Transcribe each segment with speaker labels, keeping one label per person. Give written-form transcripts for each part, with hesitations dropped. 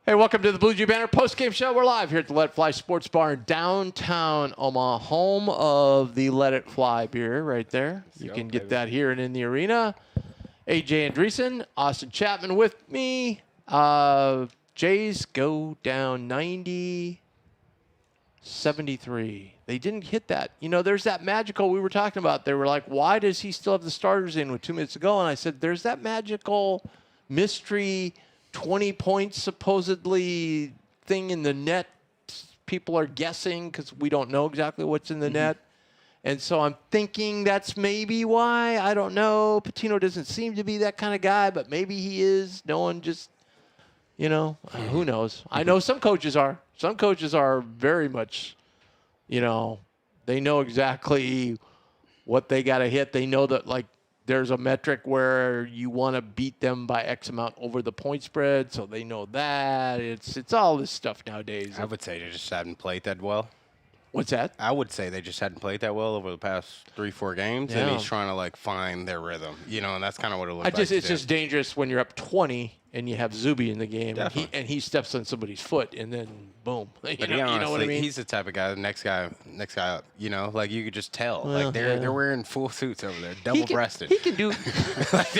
Speaker 1: Hey, welcome to the Bluejay Banter Postgame Show. We're live here at the Let It Fly Sports Bar in downtown Omaha, home of the Let It Fly beer right there. You can get that here and in the arena. AJ Andreessen, Austin Chapman with me. Jays go down 90-73. They didn't hit that. You know, there's that magical we were talking about. They were like, why does he still have the starters in with 2 minutes to go? And I said, there's that magical mystery 20 points supposedly thing in the net. People are guessing because we don't know exactly what's in the net. And so I'm thinking that's maybe why. I don't know. Patino doesn't seem to be that kind of guy, but maybe he is. No one just, you know, who knows? I know some coaches are. Some coaches are very much, you know, they know exactly what they got to hit. They know that, like, there's a metric where you want to beat them by X amount over the point spread, so they know that. It's all this stuff nowadays.
Speaker 2: I would say they just hadn't played that well.
Speaker 1: What's that?
Speaker 2: I would say they just hadn't played that well over the past 3-4 games, and he's trying to, like, find their rhythm, you know, and that's kind of what it looks like.
Speaker 1: It's just dangerous when you're up 20 and you have Zuby in the game, and he steps on somebody's foot, and then boom. You know what I mean?
Speaker 2: He's the type of guy. The next guy up. You know, like you could just tell. Like they're wearing full suits over there, double-breasted.
Speaker 1: He can do.
Speaker 2: Like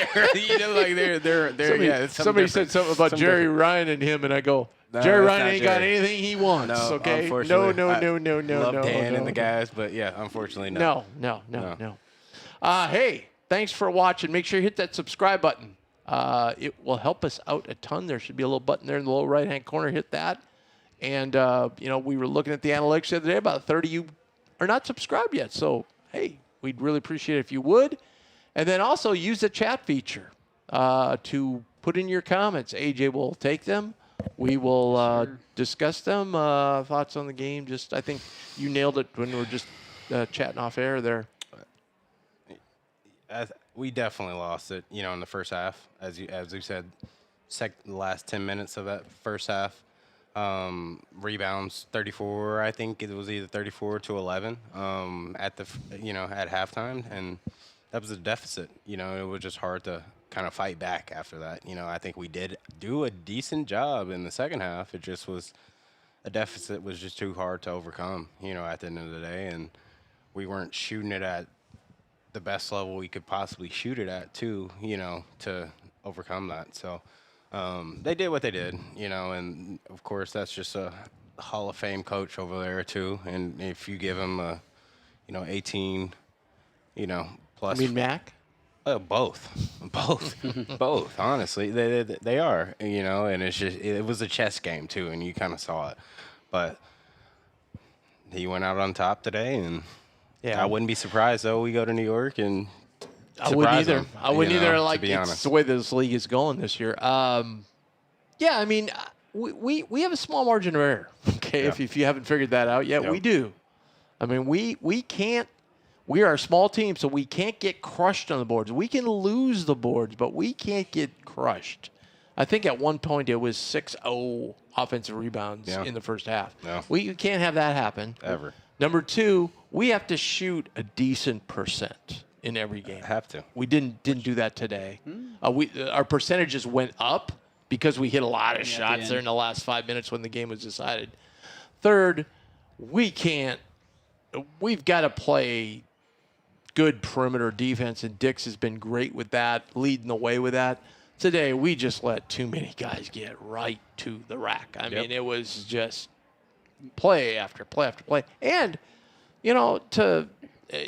Speaker 2: they're
Speaker 1: somebody said something about Jerry Ryan and him, and I go,
Speaker 2: no,
Speaker 1: Jerry Ryan ain't got anything he wants.
Speaker 2: No,
Speaker 1: okay.
Speaker 2: Unfortunately,
Speaker 1: No.
Speaker 2: Love Dan and the guys, but yeah, unfortunately, no.
Speaker 1: No. Hey, thanks for watching. Make sure you hit that subscribe button. It will help us out a ton. There should be a little button there in the lower right-hand corner. Hit that. And, you know, we were looking at the analytics the other day. About 30 of you are not subscribed yet. So, hey, we'd really appreciate it if you would. And then also use the chat feature to put in your comments. AJ will take them. We will discuss them. Thoughts on the game. I think you nailed it when we were just chatting off air there.
Speaker 2: We definitely lost it, you know, in the first half, as you said, the last 10 minutes of that first half. Rebounds 34, I think it was either 34 to 11 at halftime, and that was a deficit. You know, it was just hard to kind of fight back after that. You know, I think we did do a decent job in the second half. It just was a deficit was just too hard to overcome. You know, at the end of the day, and we weren't shooting it at the best level we could possibly shoot it at, too, you know, to overcome that. So they did what they did, you know, and, of course, that's just a Hall of Fame coach over there, too. And if you give him a, 18, plus.
Speaker 1: You mean Mac?
Speaker 2: Both, honestly. They are, you know, and it was a chess game, too, and you kind of saw it. But he went out on top today, and I wouldn't be surprised, though, we go to New York and
Speaker 1: I wouldn't either.
Speaker 2: Them,
Speaker 1: I wouldn't either. Like,
Speaker 2: it's
Speaker 1: honest. The way this league is going this year. I mean, we have a small margin of error. Okay, if you haven't figured that out yet, we do. I mean, we can't. We are a small team, so we can't get crushed on the boards. We can lose the boards, but we can't get crushed. I think at one point it was 6-0 offensive rebounds in the first half.
Speaker 2: Yeah.
Speaker 1: We can't have that happen.
Speaker 2: Ever.
Speaker 1: Number two, we have to shoot a decent percent in every game.
Speaker 2: Have to.
Speaker 1: We didn't do that today. Our percentages went up because we hit a lot of shots there in the last 5 minutes when the game was decided. Third, we've got to play good perimeter defense, and Dix has been great with that, leading the way with that. Today, we just let too many guys get right to the rack. I mean, it was just play after play after play. And, you know,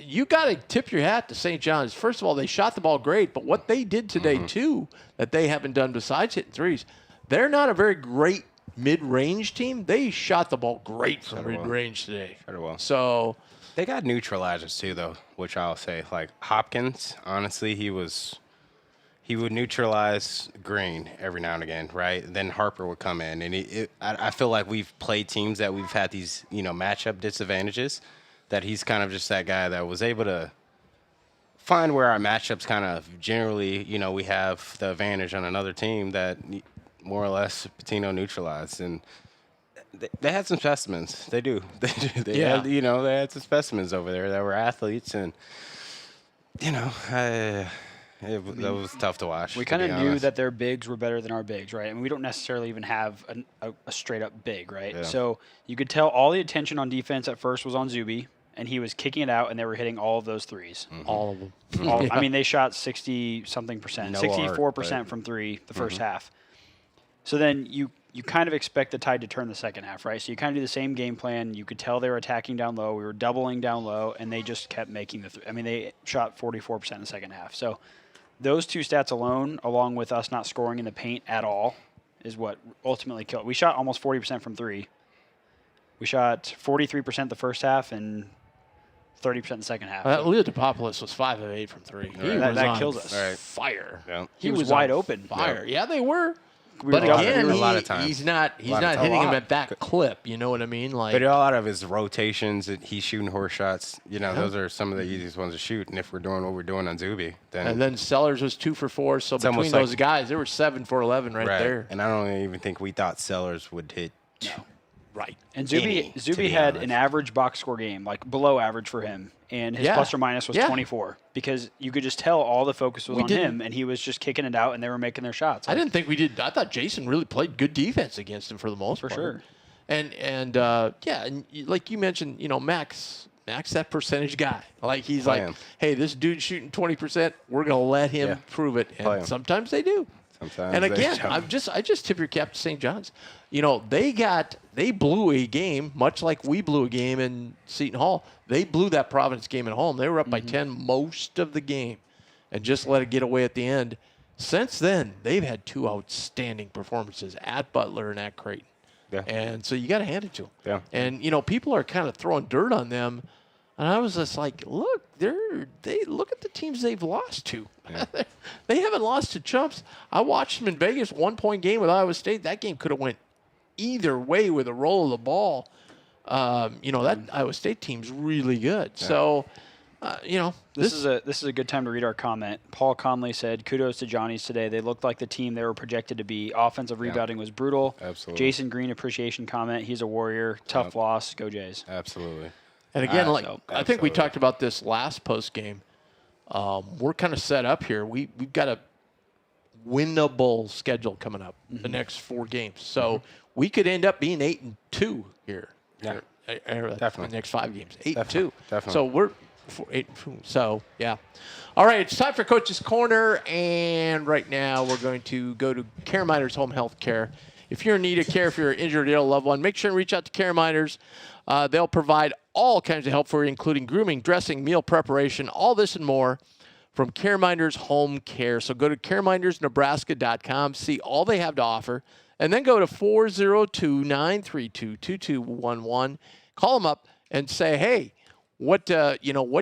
Speaker 1: you got to tip your hat to St. John's. First of all, they shot the ball great, but what they did today, too, that they haven't done besides hitting threes, they're not a very great mid-range team. They shot the ball great from mid-range today.
Speaker 2: Well.
Speaker 1: So
Speaker 2: they got neutralizers, too, though, which I'll say. Like, Hopkins, honestly, he would neutralize Green every now and again, right? Then Harper would come in. And I feel like we've played teams that we've had these, matchup disadvantages, that he's kind of just that guy that was able to find where our matchups kind of generally, we have the advantage on another team that more or less Patino neutralized. And they had some specimens. They do. They had, they had some specimens over there that were athletes. And, That was tough to watch.
Speaker 3: We kind of knew that their bigs were better than our bigs, right? And we don't necessarily even have a straight-up big, right?
Speaker 2: Yeah.
Speaker 3: So you could tell all the attention on defense at first was on Zuby, and he was kicking it out, and they were hitting all of those threes.
Speaker 1: All of them.
Speaker 3: I mean, they shot 60-something percent,
Speaker 2: No
Speaker 3: 64%
Speaker 2: art,
Speaker 3: from three the first half. So then you kind of expect the tide to turn the second half, right? So you kind of do the same game plan. You could tell they were attacking down low. We were doubling down low, and they just kept making I mean, they shot 44% in the second half. So those two stats alone, along with us not scoring in the paint at all, is what ultimately killed. We shot almost 40% from three. We shot 43% the first half and 30% the second half.
Speaker 1: Leo DePopoulos was 5 of 8 from 3. He was
Speaker 3: that
Speaker 1: on
Speaker 3: kills us.
Speaker 1: fire.
Speaker 2: Yeah.
Speaker 3: He was wide
Speaker 1: on
Speaker 3: open.
Speaker 1: Fire. Yeah, they were.
Speaker 3: We
Speaker 1: But
Speaker 3: were
Speaker 1: again,
Speaker 2: a lot of times.
Speaker 1: he's not
Speaker 2: A lot of
Speaker 1: hitting
Speaker 2: times.
Speaker 1: him at that clip. You know what I mean? Like,
Speaker 2: But a lot of his rotations, he's shooting horse shots. You know, those are some of the easiest ones to shoot. And if we're doing what we're doing on Zuby, then
Speaker 1: and then Sellers was 2 for 4. So between
Speaker 2: almost
Speaker 1: those
Speaker 2: like-
Speaker 1: guys, they were 7 for 11 right there.
Speaker 2: And I don't even think we thought Sellers would hit.
Speaker 3: No.
Speaker 1: Right.
Speaker 3: And
Speaker 2: to
Speaker 3: Zuby
Speaker 2: be
Speaker 3: had
Speaker 2: honest.
Speaker 3: an average box score game, like below average for him, and his
Speaker 1: Yeah.
Speaker 3: plus or minus was
Speaker 1: Yeah.
Speaker 3: 24 because you could just tell all the focus was
Speaker 1: We
Speaker 3: on
Speaker 1: didn't-
Speaker 3: him, and he was just kicking it out, and they were making their shots.
Speaker 1: I didn't think we did. I thought Jason really played good defense against him for the most part.
Speaker 3: sure.
Speaker 1: And yeah, and like you mentioned, you know, Max that percentage guy. Like he's
Speaker 2: Play
Speaker 1: like,
Speaker 2: him.
Speaker 1: hey, this dude's shooting 20%. We're gonna let him
Speaker 2: Yeah.
Speaker 1: prove it.
Speaker 2: Play
Speaker 1: And
Speaker 2: him.
Speaker 1: sometimes they do.
Speaker 2: Sometimes
Speaker 1: And
Speaker 2: they
Speaker 1: again,
Speaker 2: don't.
Speaker 1: I just tip your cap to St. John's. You know, they blew a game much like we blew a game in Seton Hall. They blew that Providence game at home. They were up by 10 most of the game, and just let it get away at the end. Since then, they've had 2 outstanding performances at Butler and at Creighton.
Speaker 2: Yeah.
Speaker 1: And so you got to hand it to them.
Speaker 2: Yeah.
Speaker 1: And, you know, people are kind of throwing dirt on them. And I was just like, look, they look at the teams they've lost to.
Speaker 2: Yeah.
Speaker 1: They haven't lost to chumps. I watched them in Vegas, 1-point game with Iowa State. That game could have went either way with a roll of the ball. You know, that Iowa State team's really good.
Speaker 2: Yeah.
Speaker 1: So, you know,
Speaker 3: This is a good time to read our comment. Paul Conley said, "Kudos to Johnny's today. They looked like the team they were projected to be. Offensive rebounding was brutal."
Speaker 2: Absolutely.
Speaker 3: Jason Green appreciation comment. He's a warrior. Tough loss. Go Jays.
Speaker 2: Absolutely.
Speaker 1: And again, like
Speaker 3: so-
Speaker 1: I think we
Speaker 2: Absolutely.
Speaker 1: talked about this last post game. We're kind of set up here. We've got a winnable schedule coming up the next 4 games, so we could end up being 8-2 here.
Speaker 2: Yeah.
Speaker 1: Definitely. The next 5 games, 8-2.
Speaker 2: Definitely.
Speaker 1: So we're 8-2. So yeah. All right, it's time for Coach's Corner, and right now we're going to go to Care Miners Home Health Care. If you're in need of care, if you're injured or ill loved one, make sure and reach out to Care Miners. They'll provide all kinds of help for you, including grooming, dressing, meal preparation, all this and more from Care Minders Home Care. So go to caremindersnebraska.com, see all they have to offer, and then go to 402-932-2211. Call them up and say, hey, what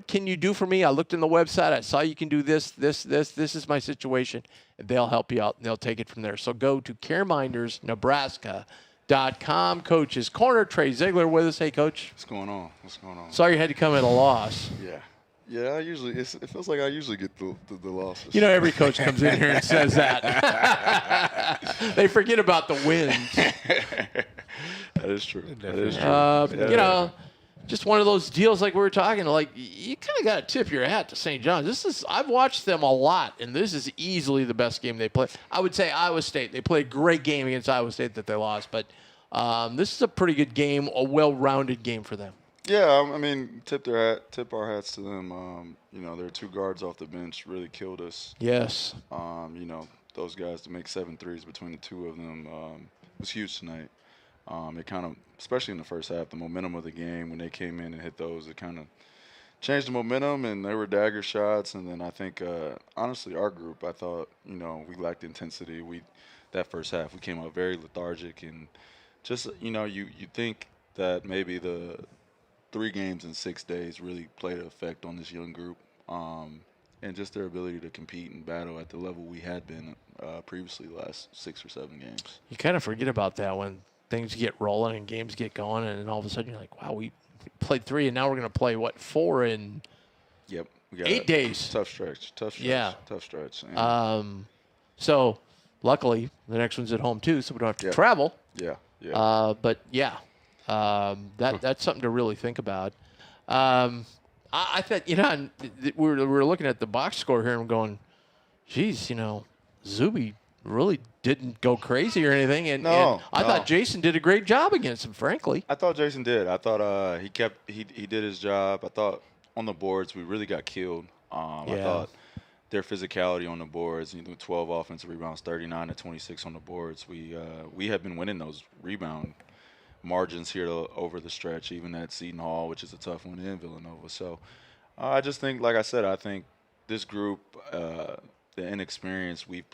Speaker 1: can you do for me? I looked in the website. I saw you can do this. This is my situation. And they'll help you out, and they'll take it from there. So go to caremindersnebraska.com. Coach's Corner. Trey Zeigler with us. Hey, Coach.
Speaker 4: What's going on? What's going on?
Speaker 1: Sorry you had to come at a loss.
Speaker 4: Yeah. Yeah, it feels like I usually get the losses.
Speaker 1: You know, every coach comes in here and says that. They forget about the wins.
Speaker 4: That is true. That is true.
Speaker 1: You know, just one of those deals like we were talking. Like you kind of got to tip your hat to St. John's. I've watched them a lot, and this is easily the best game they play. I would say Iowa State. They played a great game against Iowa State that they lost, but this is a pretty good game, a well-rounded game for them.
Speaker 4: Yeah, I mean, tip our hats to them. You know, their 2 guards off the bench really killed us.
Speaker 1: Yes.
Speaker 4: You know, those guys to make 7 threes between the 2 of them was huge tonight. It kind of, especially in the first half, the momentum of the game when they came in and hit those, it kind of changed the momentum, and there were dagger shots. And then I think, honestly, our group, I thought, you know, we lacked intensity. That first half, we came out very lethargic, and just, you know, you think that maybe the 3 games in 6 days really played an effect on this young group, and just their ability to compete and battle at the level we had been previously the last 6 or 7 games.
Speaker 1: You kind of forget about that when things get rolling and games get going, and then all of a sudden you're like, wow, we played 3, and now we're going to play, 4 in
Speaker 4: Yep. We got
Speaker 1: 8 days.
Speaker 4: Tough stretch.
Speaker 1: Yeah.
Speaker 4: Tough stretch.
Speaker 1: So luckily, the next one's at home, too, so we don't have to
Speaker 4: Yeah.
Speaker 1: travel.
Speaker 4: Yeah. Yeah.
Speaker 1: But, yeah, that's something to really think about. I thought, you know, we were looking at the box score here and going, geez, Zuby really didn't go crazy or anything. And I thought Jason did a great job against him, frankly.
Speaker 4: I thought Jason did. I thought he did his job. I thought on the boards we really got killed. I thought their physicality on the boards, 12 offensive rebounds, 39 to 26 on the boards. We have been winning those rebound margins here over the stretch, even at Seton Hall, which is a tough one in Villanova. So I just think, like I said, I think this group, the inexperience we've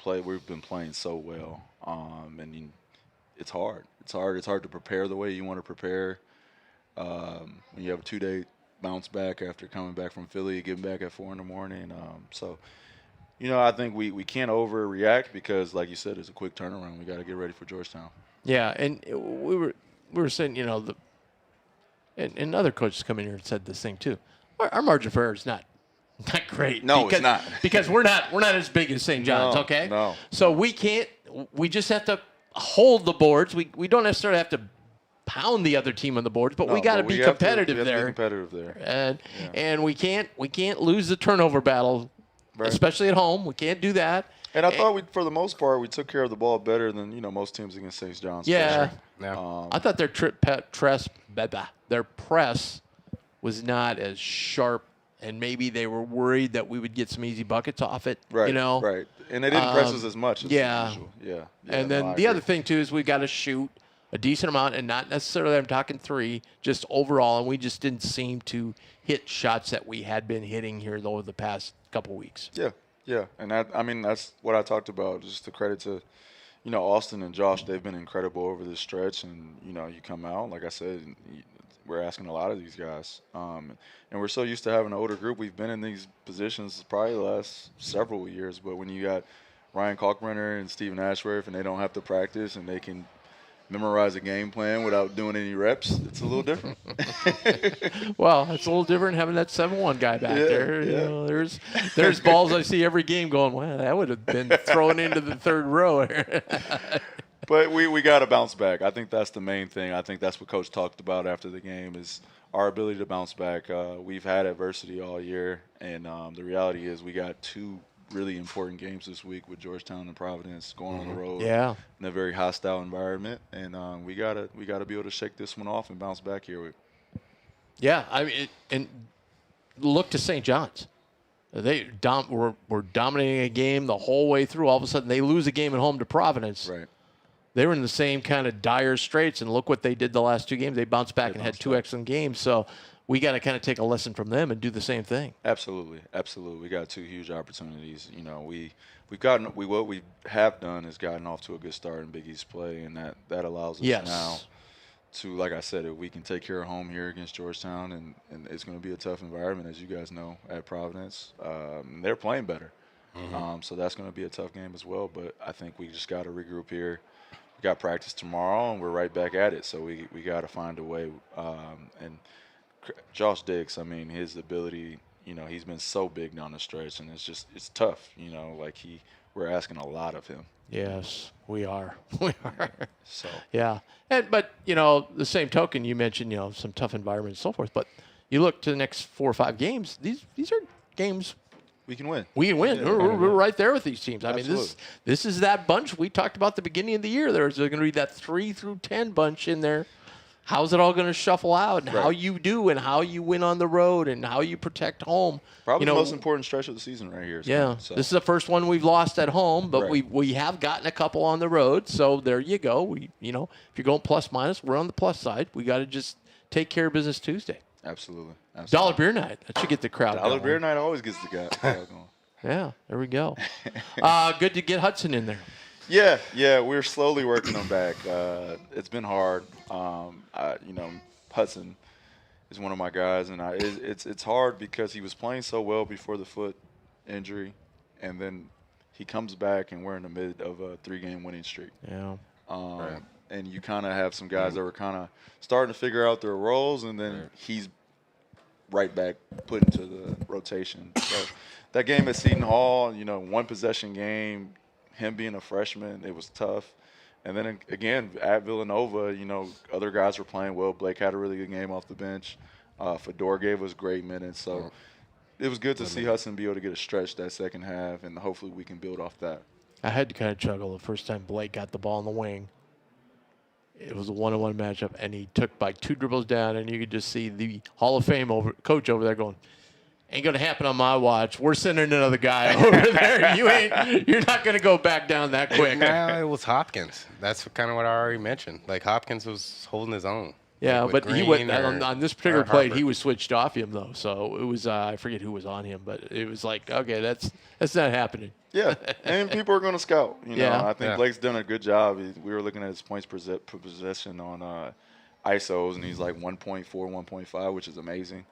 Speaker 4: been playing so well, and it's hard. It's hard to prepare the way you want to prepare when you have a 2-day bounce back after coming back from Philly, getting back at 4 in the morning. So I think we can't overreact because, like you said, it's a quick turnaround. We got to get ready for Georgetown.
Speaker 1: Yeah, and we were saying, and other coaches come in here and said this thing too. Our margin for error is not great.
Speaker 4: No, it's not.
Speaker 1: Because we're not as big as St. John's, okay?
Speaker 4: No.
Speaker 1: So we just have to hold the boards. We don't necessarily have to pound the other team on the boards, but we got to be competitive there. And we can't lose the turnover battle, especially at home. We can't do that.
Speaker 4: And I thought for the most part, we took care of the ball better than most teams against St. John's.
Speaker 1: Yeah.
Speaker 2: Yeah.
Speaker 1: I thought their press was not as sharp, and maybe they were worried that we would get some easy buckets off it.
Speaker 4: Right. Right. And they didn't press us as much as usual. Yeah.
Speaker 1: And then the other thing too is we got to shoot a decent amount, and not necessarily I'm talking 3, just overall, and we just didn't seem to hit shots that we had been hitting here over the past couple weeks.
Speaker 4: Yeah, and that's what I talked about. Just to credit to, Austin and Josh, they've been incredible over this stretch, and you come out, like I said, we're asking a lot of these guys, and we're so used to having an older group. We've been in these positions probably the last several years, but when you got Ryan Kalkbrenner and Stephen Ashworth, and they don't have to practice, and they can memorize a game plan without doing any reps, it's a little different.
Speaker 1: Well, it's a little different having that 7-1 guy back there.
Speaker 4: Yeah.
Speaker 1: There's balls I see every game going, well, that would have been thrown into the third row.
Speaker 4: But we got to bounce back. I think that's the main thing. I think that's what Coach talked about after the game is our ability to bounce back. We've had adversity all year, and the reality is we got 2 really important games this week with Georgetown and Providence going on the road in a very hostile environment, and we gotta be able to shake this one off and bounce back here.
Speaker 1: Yeah, and look to St. John's. They were dominating a game the whole way through. All of a sudden, they lose a game at home to Providence.
Speaker 4: Right.
Speaker 1: They were in the same kind of dire straits, and look what they did the last 2 games. They bounced back and had 2 excellent games. So we got to kind of take a lesson from them and do the same thing.
Speaker 4: Absolutely. We got 2 huge opportunities. What we have done is gotten off to a good start in Big East play, and that allows us now to, like I said, if we can take care of home here against Georgetown, and it's going to be a tough environment, as you guys know, at Providence. They're playing better, so that's going to be a tough game as well. But I think we just got to regroup here. We got practice tomorrow, and we're right back at it. So we got to find a way. And Josh Dix, his ability, he's been so big down the stretch, and it's tough. We're asking a lot of him.
Speaker 1: Yes, we are.
Speaker 4: So
Speaker 1: yeah, but the same token, you mentioned some tough environments and so forth. But you look to the next 4 or 5 games; these are games
Speaker 4: we can win.
Speaker 1: We can win.
Speaker 4: Yeah,
Speaker 1: we're right there with these teams.
Speaker 4: Absolutely.
Speaker 1: This is that bunch we talked about at the beginning of the year. There's going to be that 3 through 10 bunch in there. How's it all going to shuffle out, and how you do, and how you win on the road, and how you protect home?
Speaker 4: Probably the most important stretch of the season right here.
Speaker 1: So. This is the first one we've lost at home, but we have gotten a couple on the road. So there you go. If you're going plus minus, we're on the plus side. We got to just take care of business Tuesday.
Speaker 4: Absolutely.
Speaker 1: Dollar beer night. That should get the crowd
Speaker 4: going.
Speaker 1: Dollar
Speaker 4: beer night always gets the crowd going.
Speaker 1: Yeah, there we go. Good to get Hudson in there.
Speaker 4: Yeah, we're slowly working them back. It's been hard. Hudson is one of my guys, and it's hard because he was playing so well before the foot injury, and then he comes back, and we're in the mid of a 3-game winning streak.
Speaker 1: Yeah.
Speaker 4: And you kind of have some guys that were kind of starting to figure out their roles, and then he's right back put into the rotation. So that game at Seton Hall, 1-possession game, him being a freshman, it was tough. And then again at Villanova, other guys were playing well. Blake had a really good game off the bench. Fedor gave us great minutes. So it was good to see Hudson be able to get a stretch that second half, and hopefully we can build off that.
Speaker 1: I had to kind of chuckle the first time Blake got the ball in the wing. It was a 1-on-1 matchup, and he took like 2 dribbles down, and you could just see the Hall of Fame coach over there going, "Ain't gonna happen on my watch. We're sending another guy over there. You're not gonna go back down that quick."
Speaker 2: No, it was Hopkins. That's kind of what I already mentioned. Like Hopkins was holding his own.
Speaker 1: Yeah,
Speaker 2: like
Speaker 1: but he went
Speaker 2: Green
Speaker 1: on this particular play.
Speaker 2: Harper.
Speaker 1: He was switched off him though, so it was I forget who was on him, but it was like, okay, that's not happening.
Speaker 4: Yeah, and people are going to scout. You know,
Speaker 1: Yeah.
Speaker 4: I think Blake's done a good job. We were looking at his points per possession on ISOs, and he's like 1.4, 1.5, which is amazing.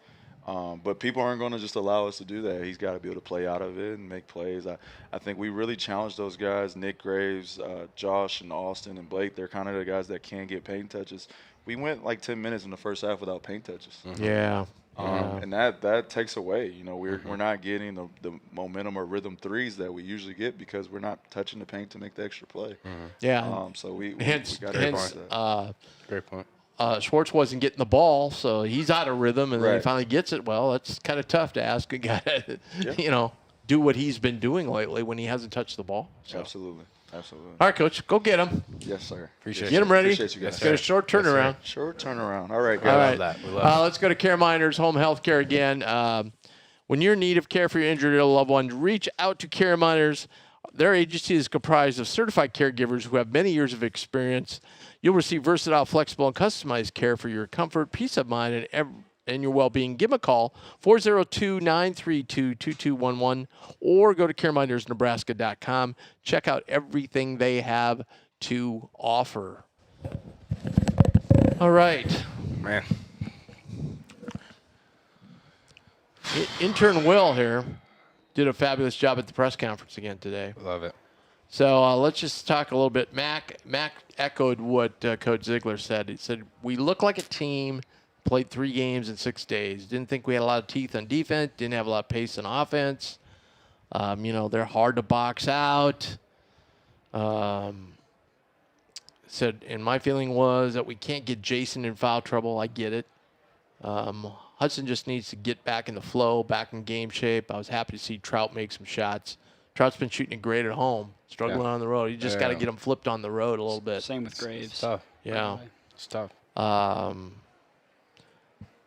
Speaker 4: But people aren't going to just allow us to do that. He's got to be able to play out of it and make plays. I think we really challenged those guys, Nick Graves, Josh, and Austin, and Blake. They're kind of the guys that can get paint touches. We went like 10 minutes in the first half without paint touches.
Speaker 1: Yeah.
Speaker 4: And that takes away. You know, we're not getting the momentum or rhythm threes that we usually get because we're not touching the paint to make the extra play.
Speaker 1: Yeah.
Speaker 4: So we
Speaker 1: hence,
Speaker 4: got to that.
Speaker 2: Great point.
Speaker 1: Schwartz wasn't getting the ball, so he's out of rhythm, and then he
Speaker 4: Right.
Speaker 1: finally gets it. Well, it's kind of tough to ask a guy to, do what he's been doing lately when he hasn't touched the ball. So.
Speaker 4: Absolutely.
Speaker 1: All right, Coach, go get him.
Speaker 4: Yes, sir.
Speaker 2: Appreciate
Speaker 1: Get him ready.
Speaker 4: Appreciate you guys.
Speaker 1: Let's get a short turnaround.
Speaker 4: Short turnaround. All right,
Speaker 1: All
Speaker 4: guys.
Speaker 1: right.
Speaker 2: that. We love
Speaker 1: Let's go to Care Miners Home Health Care again. When you're in need of care for your injured or loved one, reach out to Care Miners. Their agency is comprised of certified caregivers who have many years of experience. You'll receive versatile, flexible, and customized care for your comfort, peace of mind, and your well-being. Give them a call, 402-932-2211, or go to careminersnebraska.com. Check out everything they have to offer. All right.
Speaker 2: Man.
Speaker 1: Intern Will here did a fabulous job at the press conference again today.
Speaker 2: Love it.
Speaker 1: So let's just talk a little bit. Mac echoed what Coach Zeigler said. He said, we look like a team, played 3 games in 6 days. Didn't think we had a lot of teeth on defense. Didn't have a lot of pace on offense. They're hard to box out. Said, and my feeling was that we can't get Jason in foul trouble. I get it. Hudson just needs to get back in the flow, back in game shape. I was happy to see Traudt make some shots. Trout's been shooting it great at home, struggling on the road. You just got to get him flipped on the road a little bit.
Speaker 3: Same with Graves.
Speaker 2: It's tough.
Speaker 1: Yeah.
Speaker 2: It's tough.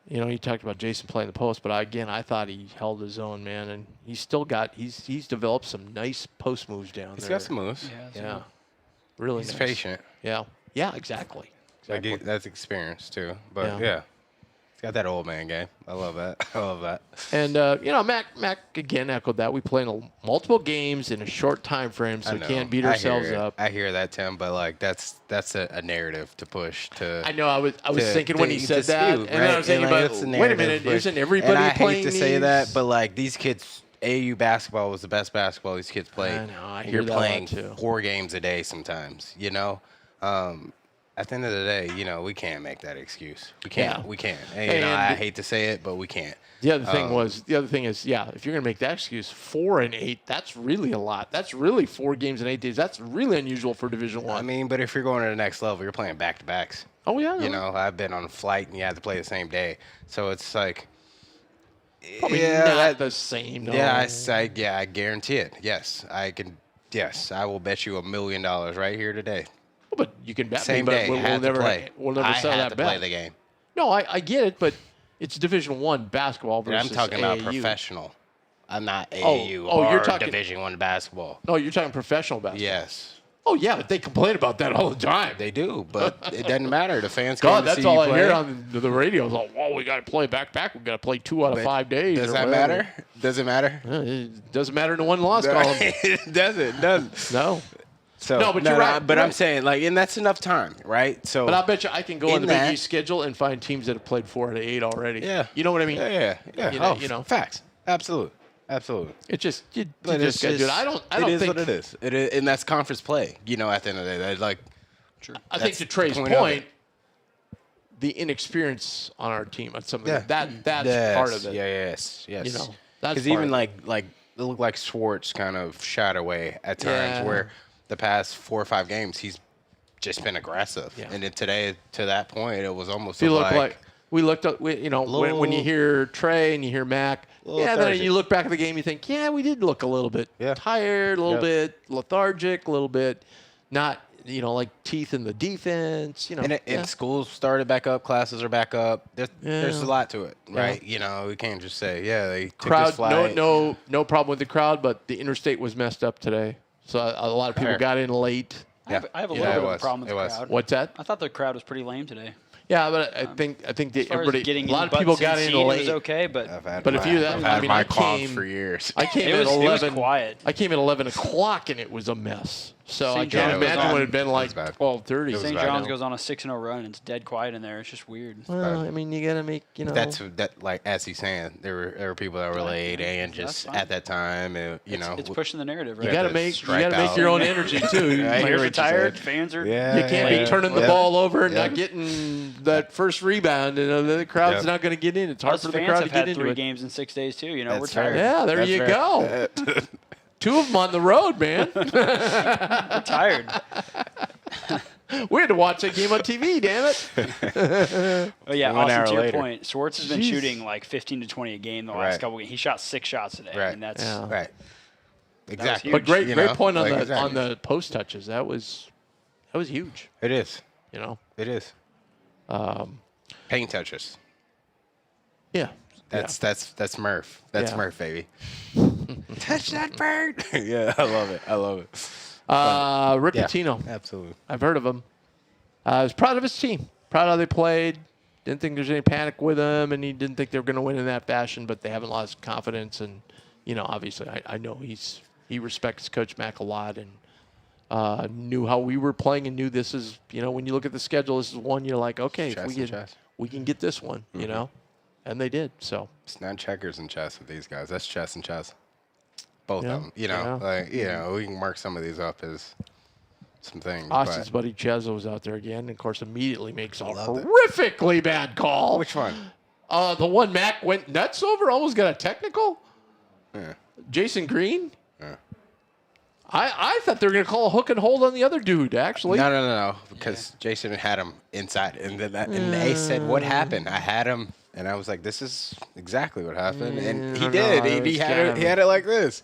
Speaker 1: You talked about Jason playing the post, but I thought he held his own, man, and he's still got he's developed some nice post moves down there.
Speaker 2: He's got some moves.
Speaker 1: Yeah. Really
Speaker 2: He's
Speaker 1: nice.
Speaker 2: patient.
Speaker 1: Yeah. Yeah, exactly.
Speaker 2: Like that's experience too. But
Speaker 1: Yeah.
Speaker 2: He's got that old man game. I love that. I love that.
Speaker 1: And Mac again echoed that. We played multiple games in a short time frame, so
Speaker 2: I
Speaker 1: we
Speaker 2: know.
Speaker 1: can't beat
Speaker 2: I
Speaker 1: ourselves
Speaker 2: hear it.
Speaker 1: up.
Speaker 2: I hear that, Tim, but like that's a narrative to push to.
Speaker 1: I know. I was thinking when he said
Speaker 2: dispute,
Speaker 1: that, and then I was thinking about,
Speaker 2: that's a
Speaker 1: wait a
Speaker 2: narrative,
Speaker 1: minute,
Speaker 2: but-
Speaker 1: isn't everybody
Speaker 2: and I
Speaker 1: playing
Speaker 2: hate to say
Speaker 1: these?
Speaker 2: that, but like these kids, AAU basketball was the best basketball these kids played.
Speaker 1: I know, I
Speaker 2: And
Speaker 1: hear
Speaker 2: You're
Speaker 1: that a lot,
Speaker 2: playing
Speaker 1: too.
Speaker 2: 4 games a day sometimes. At the end of the day, we can't make that excuse. We can't.
Speaker 1: Yeah.
Speaker 2: We can't. And,
Speaker 1: And
Speaker 2: I hate to say it, but we can't.
Speaker 1: The other thing is, if you're going to make that excuse, 4 and 8, that's really a lot. That's really 4 games in 8 days. That's really unusual for Division One.
Speaker 2: I mean, but if you're going to the next level, you're playing back-to-backs.
Speaker 1: Oh yeah.
Speaker 2: I've been on a flight and you had to play the same day. So it's like,
Speaker 1: probably not the same. No.
Speaker 2: yeah, I guarantee it. Yes, I can. Yes, I will bet you $1 million right here today.
Speaker 1: But you can bet
Speaker 2: Same
Speaker 1: me,
Speaker 2: day,
Speaker 1: but we'll
Speaker 2: had to
Speaker 1: never
Speaker 2: play.
Speaker 1: we'll never
Speaker 2: I
Speaker 1: sell
Speaker 2: had
Speaker 1: that
Speaker 2: to
Speaker 1: bet.
Speaker 2: play the game.
Speaker 1: No, I get it, but it's Division One basketball
Speaker 2: Dude,
Speaker 1: versus
Speaker 2: I'm talking about
Speaker 1: AAU.
Speaker 2: professional. I'm not AAU
Speaker 1: oh,
Speaker 2: or
Speaker 1: you're talking-
Speaker 2: Division One basketball.
Speaker 1: No, you're talking professional basketball.
Speaker 2: Yes,
Speaker 1: Oh yeah, but they complain about that all the time.
Speaker 2: they do, but it doesn't matter. The fans
Speaker 1: God,
Speaker 2: come to
Speaker 1: that's
Speaker 2: see
Speaker 1: all
Speaker 2: you
Speaker 1: I
Speaker 2: play.
Speaker 1: hear on the radio. Is like, oh, we got to play back. We got to play 2 out of
Speaker 2: But
Speaker 1: 5 days.
Speaker 2: Does
Speaker 1: or
Speaker 2: that
Speaker 1: whatever.
Speaker 2: matter? Does it matter?
Speaker 1: It doesn't matter in the win loss column.
Speaker 2: It doesn't.
Speaker 1: No.
Speaker 2: So,
Speaker 1: No, but you're right.
Speaker 2: But
Speaker 1: You're
Speaker 2: I'm
Speaker 1: right.
Speaker 2: saying, and that's enough time, right? So,
Speaker 1: But I bet you I can go on the
Speaker 2: In
Speaker 1: Big
Speaker 2: that-
Speaker 1: East schedule and find teams that have played 4 out of 8 already.
Speaker 2: Yeah.
Speaker 1: You know what I mean?
Speaker 2: Yeah.
Speaker 1: You know.
Speaker 2: Facts. Absolutely.
Speaker 1: It just you
Speaker 2: But
Speaker 1: just got to do it. I don't
Speaker 2: It is
Speaker 1: think
Speaker 2: what it is. It is, and that's conference play. At the end of the day, that's like.
Speaker 1: I think
Speaker 2: That's
Speaker 1: to Trey's
Speaker 2: the point of
Speaker 1: point,
Speaker 2: it.
Speaker 1: the inexperience on our team on something
Speaker 2: Yeah.
Speaker 1: that's part of it.
Speaker 2: Yes.
Speaker 1: You know, that's
Speaker 2: Because
Speaker 1: part
Speaker 2: even
Speaker 1: of it.
Speaker 2: like it looked like Schwartz kind of shot away at times
Speaker 1: Yeah.
Speaker 2: where the past 4 or 5 games he's just been aggressive.
Speaker 1: Yeah.
Speaker 2: And then today, to that point, it was almost
Speaker 1: He looked
Speaker 2: like
Speaker 1: We looked up, when you hear Trey and you hear Mac, then
Speaker 2: Thursday.
Speaker 1: you look back at the game, you think, yeah, we did look a little bit tired, a little bit lethargic, a little bit not, like teeth in the defense.
Speaker 2: And schools started back up, classes are back up. There's a lot to it, right? We can't just say, they took
Speaker 1: crowd.
Speaker 2: this flight.
Speaker 1: No problem with the crowd, but the interstate was messed up today, so a lot of people got in late.
Speaker 3: I have a little bit of a problem with the crowd.
Speaker 1: What's that?
Speaker 3: I thought the crowd was pretty lame today.
Speaker 1: Yeah, but I think everybody, a lot of people got in late.
Speaker 3: It was okay, but
Speaker 2: I've had
Speaker 1: I
Speaker 2: qualms
Speaker 1: came
Speaker 2: for years.
Speaker 1: I came
Speaker 3: it
Speaker 1: at
Speaker 3: was
Speaker 1: 11.
Speaker 3: quiet.
Speaker 1: I came at 11 o'clock and it was a mess. So I
Speaker 3: St.
Speaker 1: can't
Speaker 3: John's
Speaker 1: imagine
Speaker 3: goes
Speaker 1: what
Speaker 3: on-
Speaker 1: it had been like
Speaker 2: bad.
Speaker 1: 12:30.
Speaker 3: St.
Speaker 2: bad.
Speaker 3: John's goes on a 6-0 run, and it's dead quiet in there. It's just weird.
Speaker 1: Well, I mean, you gotta make
Speaker 2: That's like as he's saying, there were people that were late and
Speaker 3: That's
Speaker 2: just
Speaker 3: fine.
Speaker 2: at that time,
Speaker 3: It's pushing the narrative, right?
Speaker 1: You gotta
Speaker 2: to
Speaker 1: make
Speaker 2: strike out.
Speaker 1: your own energy too.
Speaker 2: I hear
Speaker 3: Players
Speaker 2: what
Speaker 3: are
Speaker 2: you're
Speaker 3: tired.
Speaker 2: saying.
Speaker 3: Fans are.
Speaker 2: Yeah.
Speaker 1: You can't be turning the ball over and
Speaker 2: Yeah.
Speaker 1: not getting that first rebound, and the crowd's not going to get in. It's hard
Speaker 3: Us
Speaker 1: for the
Speaker 3: fans
Speaker 1: crowd
Speaker 3: have
Speaker 1: to get
Speaker 3: had
Speaker 1: into
Speaker 3: 3
Speaker 1: it.
Speaker 3: games in 6 days too. We're
Speaker 2: That's
Speaker 3: tired.
Speaker 2: fair.
Speaker 1: Yeah, there
Speaker 2: That's
Speaker 1: you
Speaker 2: fair.
Speaker 1: go. 2 of them on the road, man.
Speaker 3: We're tired.
Speaker 1: We had to watch that game on TV, damn it.
Speaker 3: Oh yeah,
Speaker 2: 1 hour
Speaker 3: Austin, to your
Speaker 2: later.
Speaker 3: point, Swartz has been
Speaker 1: Jeez.
Speaker 3: shooting like 15 to 20 a game the last
Speaker 2: Right.
Speaker 3: couple games. He shot 6 shots today.
Speaker 2: Right.
Speaker 3: And that's
Speaker 1: Yeah.
Speaker 2: Right. Exactly.
Speaker 3: huge.
Speaker 1: But great point on
Speaker 2: Like,
Speaker 1: on the post touches. That was huge.
Speaker 2: It is. It is. Paint touches.
Speaker 1: Yeah.
Speaker 2: That's Murph. That's
Speaker 1: Yeah.
Speaker 2: Murph, baby. Touch that bird. Yeah, I love it.
Speaker 1: Rick Pitino.
Speaker 2: Absolutely.
Speaker 1: I've heard of him. I was proud of his team. Proud of how they played. Didn't think there's any panic with him, and he didn't think they were going to win in that fashion, but they haven't lost confidence. And, obviously I know he respects Coach Mack a lot and knew how we were playing and knew this is, when you look at the schedule, this is one you're like, okay, if we can get this one, and they did. So
Speaker 2: It's not checkers and chess with these guys. That's chess and chess. Both
Speaker 1: Yeah.
Speaker 2: of them. We can mark some of these up as some things.
Speaker 1: Austin's
Speaker 2: but
Speaker 1: buddy Chezzo was out there again, and of course immediately makes a
Speaker 2: loved it.
Speaker 1: horrifically bad call.
Speaker 2: Which one?
Speaker 1: The one Mac went nuts over, almost got a technical.
Speaker 2: Yeah.
Speaker 1: Jason Green.
Speaker 2: Yeah.
Speaker 1: I thought they were going to call a hook and hold on the other dude, actually.
Speaker 2: No. Because Jason had him inside. And they said, what happened? I had him. And I was like, this is exactly what happened. And he
Speaker 1: no,
Speaker 2: did.
Speaker 1: it
Speaker 2: He
Speaker 1: was
Speaker 2: had
Speaker 1: kind
Speaker 2: it.
Speaker 1: of-
Speaker 2: He had it like this.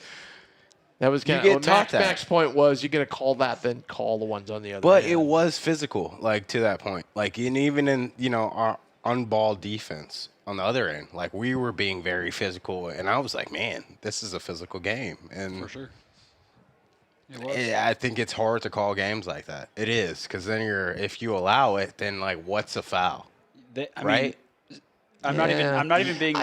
Speaker 1: That was kind
Speaker 2: get
Speaker 1: of
Speaker 2: taught that.
Speaker 1: Mac's point was you're going to call that, then call the ones on the other.
Speaker 2: But
Speaker 1: end.
Speaker 2: it was physical, like to that point. Like even in our on-ball defense on the other end, like we were being very physical, and I was like, man, this is a physical game, and
Speaker 3: for sure.
Speaker 2: I think it's hard to call games like that. It is because then if you allow it, then like what's a foul, right?
Speaker 3: I'm not even being.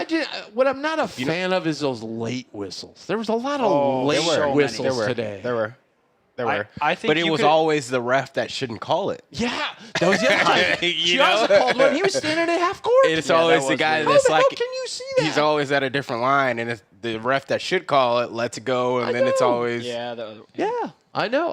Speaker 1: What I'm not a fan of is those late whistles. There was a lot of late whistles today.
Speaker 2: There were.
Speaker 3: I think
Speaker 2: but it was always the ref that shouldn't call it.
Speaker 1: Yeah, that was the other time. Chiazza called one. He was standing at half court.
Speaker 2: It's always the guy
Speaker 1: How
Speaker 2: that's
Speaker 1: the hell
Speaker 2: like,
Speaker 1: can you see that?
Speaker 2: he's always at a different line, and it's the ref that should call it lets it go, and then it's
Speaker 1: know.
Speaker 2: always
Speaker 3: Yeah, that was.
Speaker 1: Yeah, I know.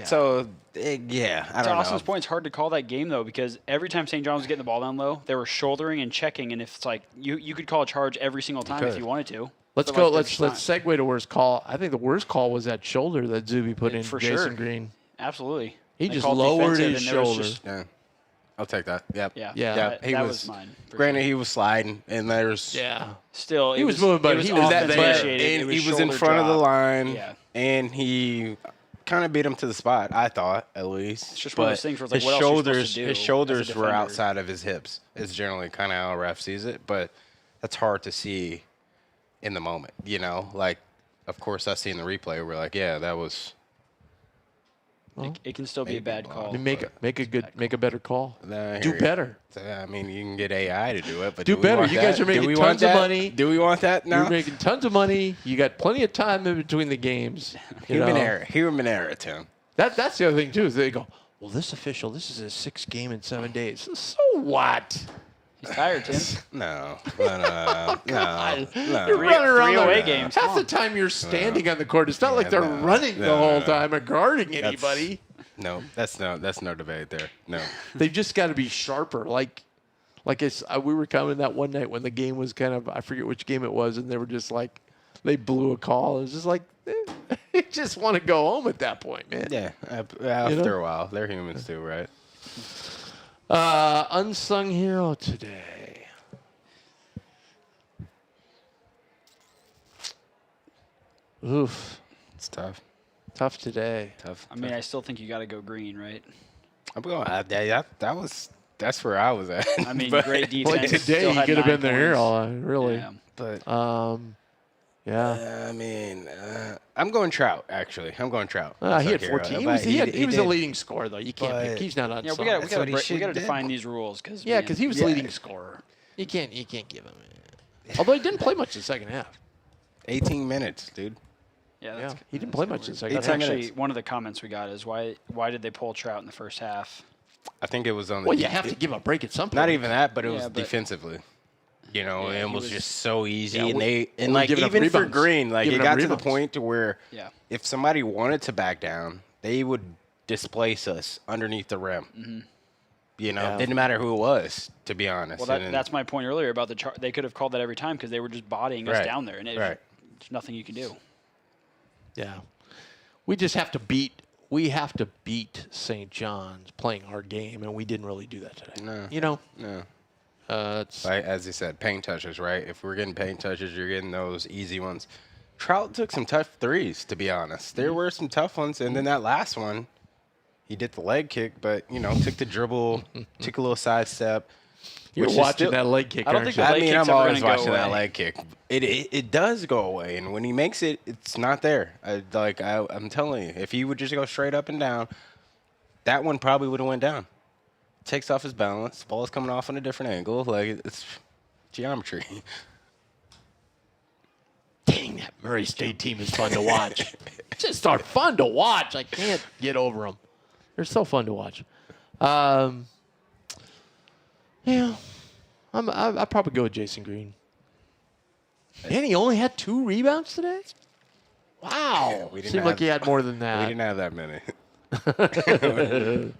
Speaker 2: So I don't
Speaker 3: To
Speaker 2: know.
Speaker 3: Austin's point, it's hard to call that game though because every time St. John's was getting the ball down low, they were shouldering and checking, and if it's like you could call a charge every single time if you wanted to.
Speaker 1: Let's
Speaker 3: But,
Speaker 1: go.
Speaker 3: like,
Speaker 1: Let's
Speaker 3: they're just
Speaker 1: segue to worst call. I think the worst call was that shoulder that Zuby put in
Speaker 3: for
Speaker 1: Jason
Speaker 3: sure.
Speaker 1: Green.
Speaker 3: Absolutely.
Speaker 1: He
Speaker 3: They
Speaker 1: just
Speaker 3: called
Speaker 1: lowered
Speaker 3: defensive,
Speaker 1: his
Speaker 3: and there was
Speaker 1: shoulder.
Speaker 3: just-
Speaker 2: Yeah, I'll take that. Yep.
Speaker 3: Yeah.
Speaker 1: Yeah.
Speaker 3: That was mine. for
Speaker 2: Granted,
Speaker 3: sure.
Speaker 2: he was sliding, and there's
Speaker 1: Yeah.
Speaker 3: Still,
Speaker 1: He was moving, but
Speaker 3: it
Speaker 1: he
Speaker 3: was
Speaker 1: was
Speaker 3: offense
Speaker 1: there.
Speaker 3: initiated.
Speaker 2: and
Speaker 3: It
Speaker 2: he was in
Speaker 3: shoulder
Speaker 2: front of the
Speaker 3: drop.
Speaker 2: line,
Speaker 3: Yeah.
Speaker 2: and he kind of beat him to the spot. I thought at least.
Speaker 3: It's just one of
Speaker 2: But
Speaker 3: those things where it's like,
Speaker 2: his
Speaker 3: what else are you supposed to
Speaker 2: shoulders,
Speaker 3: do
Speaker 2: his
Speaker 3: as a
Speaker 2: shoulders were
Speaker 3: defender?
Speaker 2: outside of his hips. Is generally kind of how a ref sees it, but that's hard to see in the moment. Like, of course, I see in the replay. We're like, yeah, that was.
Speaker 3: It can still be a bad call.
Speaker 1: I mean, make a better call.
Speaker 2: I
Speaker 1: Do
Speaker 2: hear you.
Speaker 1: better.
Speaker 2: I mean, you can get AI to do it, but
Speaker 1: Do
Speaker 2: we
Speaker 1: better.
Speaker 2: want
Speaker 1: You guys
Speaker 2: that?
Speaker 1: are making
Speaker 2: Do we want
Speaker 1: tons of
Speaker 2: that?
Speaker 1: money.
Speaker 2: Do we want that now?
Speaker 1: You're making tons of money. You got plenty of time in between the games.
Speaker 2: Human error. Human error, Tim.
Speaker 1: That's the other thing too. Is they go, well, this official, this is his 6th game in 7 days. So what?
Speaker 3: He's tired, Tim.
Speaker 2: No.
Speaker 1: You're
Speaker 3: Three-
Speaker 1: running around
Speaker 3: three
Speaker 1: the
Speaker 3: away games.
Speaker 1: Half the time you're standing on the court. It's not like they're running the whole time or guarding anybody.
Speaker 2: No, that's no debate there. No.
Speaker 1: They've just got to be sharper. Like we were coming that one night when the game was kind of, I forget which game it was, and they were just like, they blew a call. It was just like, they just want to go home at that point, man.
Speaker 2: Yeah, after a while. They're humans too, right?
Speaker 1: Unsung hero today. Oof.
Speaker 2: It's tough.
Speaker 1: Tough today.
Speaker 2: Tough.
Speaker 3: I mean, I still think you got to go green, right?
Speaker 2: I'm going. That's where I was at.
Speaker 3: I mean,
Speaker 2: But-
Speaker 3: great defense.
Speaker 1: Like today,
Speaker 3: still
Speaker 1: he
Speaker 3: had
Speaker 1: could have
Speaker 3: 9
Speaker 1: been there,
Speaker 3: points.
Speaker 1: really.
Speaker 3: Yeah.
Speaker 2: But
Speaker 1: Yeah.
Speaker 2: I mean, I'm going Traudt. Actually, I'm going Traudt.
Speaker 1: He had 14. He was, he was the
Speaker 2: did.
Speaker 1: leading scorer, though. You can't pick.
Speaker 2: But-
Speaker 1: He's not on.
Speaker 3: Yeah, we
Speaker 1: song.
Speaker 3: got
Speaker 2: what he
Speaker 3: to
Speaker 2: should
Speaker 3: define
Speaker 2: do.
Speaker 3: these rules because
Speaker 1: Yeah, because he was the
Speaker 2: Yeah.
Speaker 1: leading scorer. You can't give him. Although he didn't play much in the second half.
Speaker 2: 18 minutes, dude.
Speaker 3: yeah,
Speaker 1: He didn't play much in the second
Speaker 3: That's
Speaker 1: half.
Speaker 2: 18
Speaker 3: actually
Speaker 2: minutes.
Speaker 3: one of the comments we got is why did they pull Traudt in the first half?
Speaker 2: I think it was on the.
Speaker 1: Well, you have to give a break at some point.
Speaker 2: Not even that, but it
Speaker 3: Yeah,
Speaker 2: was
Speaker 3: but-
Speaker 2: defensively. You know,
Speaker 3: Yeah,
Speaker 2: it
Speaker 3: he
Speaker 2: was
Speaker 3: was-
Speaker 2: just so easy,
Speaker 1: Yeah,
Speaker 2: and
Speaker 1: we
Speaker 2: like
Speaker 1: giving up
Speaker 2: even for
Speaker 1: rebounds.
Speaker 2: Green, like
Speaker 1: Giving
Speaker 2: it
Speaker 1: up
Speaker 2: got to the
Speaker 1: rebounds.
Speaker 2: point to where
Speaker 3: Yeah.
Speaker 2: if somebody wanted to back down, they would displace us underneath the rim.
Speaker 3: Mm-hmm.
Speaker 2: You know,
Speaker 1: Yeah.
Speaker 2: didn't matter who it was, to be honest.
Speaker 3: Well,
Speaker 2: And then-
Speaker 3: that's my point earlier about the they could have called that every time because they were just bodying us
Speaker 2: Right.
Speaker 3: down there, and there's nothing you can do.
Speaker 1: Yeah. We just have to beat. We have to beat St. John's playing our game, and we didn't really do that today.
Speaker 2: No.
Speaker 1: You know,
Speaker 2: no.
Speaker 1: it's
Speaker 2: Like, as you said, paint touches, right? If we're getting paint touches, you're getting those easy ones. Traudt took some tough threes, to be honest. There were some tough ones, and then that last one, he did the leg kick, but, you know, took the dribble, took a little sidestep.
Speaker 1: you're
Speaker 2: which is
Speaker 1: watching
Speaker 2: still-
Speaker 1: that leg kick.
Speaker 3: I don't
Speaker 1: aren't
Speaker 3: think
Speaker 1: you?
Speaker 3: the leg
Speaker 2: I mean,
Speaker 3: kick's
Speaker 2: I'm
Speaker 3: ever
Speaker 2: always
Speaker 3: gonna go
Speaker 2: watching that
Speaker 3: away.
Speaker 2: leg kick. It does go away, and when he makes it, it's not there. I'm telling you, if he would just go straight up and down, that one probably would have went down. Takes off his balance, ball's coming off on a different angle, like it's geometry.
Speaker 1: Dang, that Murray State team is fun to watch. Just are fun to watch. I can't get over them. They're so fun to watch. Yeah, I'd probably go with Jason Green. And he only had 2 rebounds today? Wow.
Speaker 2: we didn't
Speaker 1: Seemed like
Speaker 2: have-
Speaker 1: he had more than
Speaker 2: We
Speaker 1: that.
Speaker 2: didn't have that many. Not to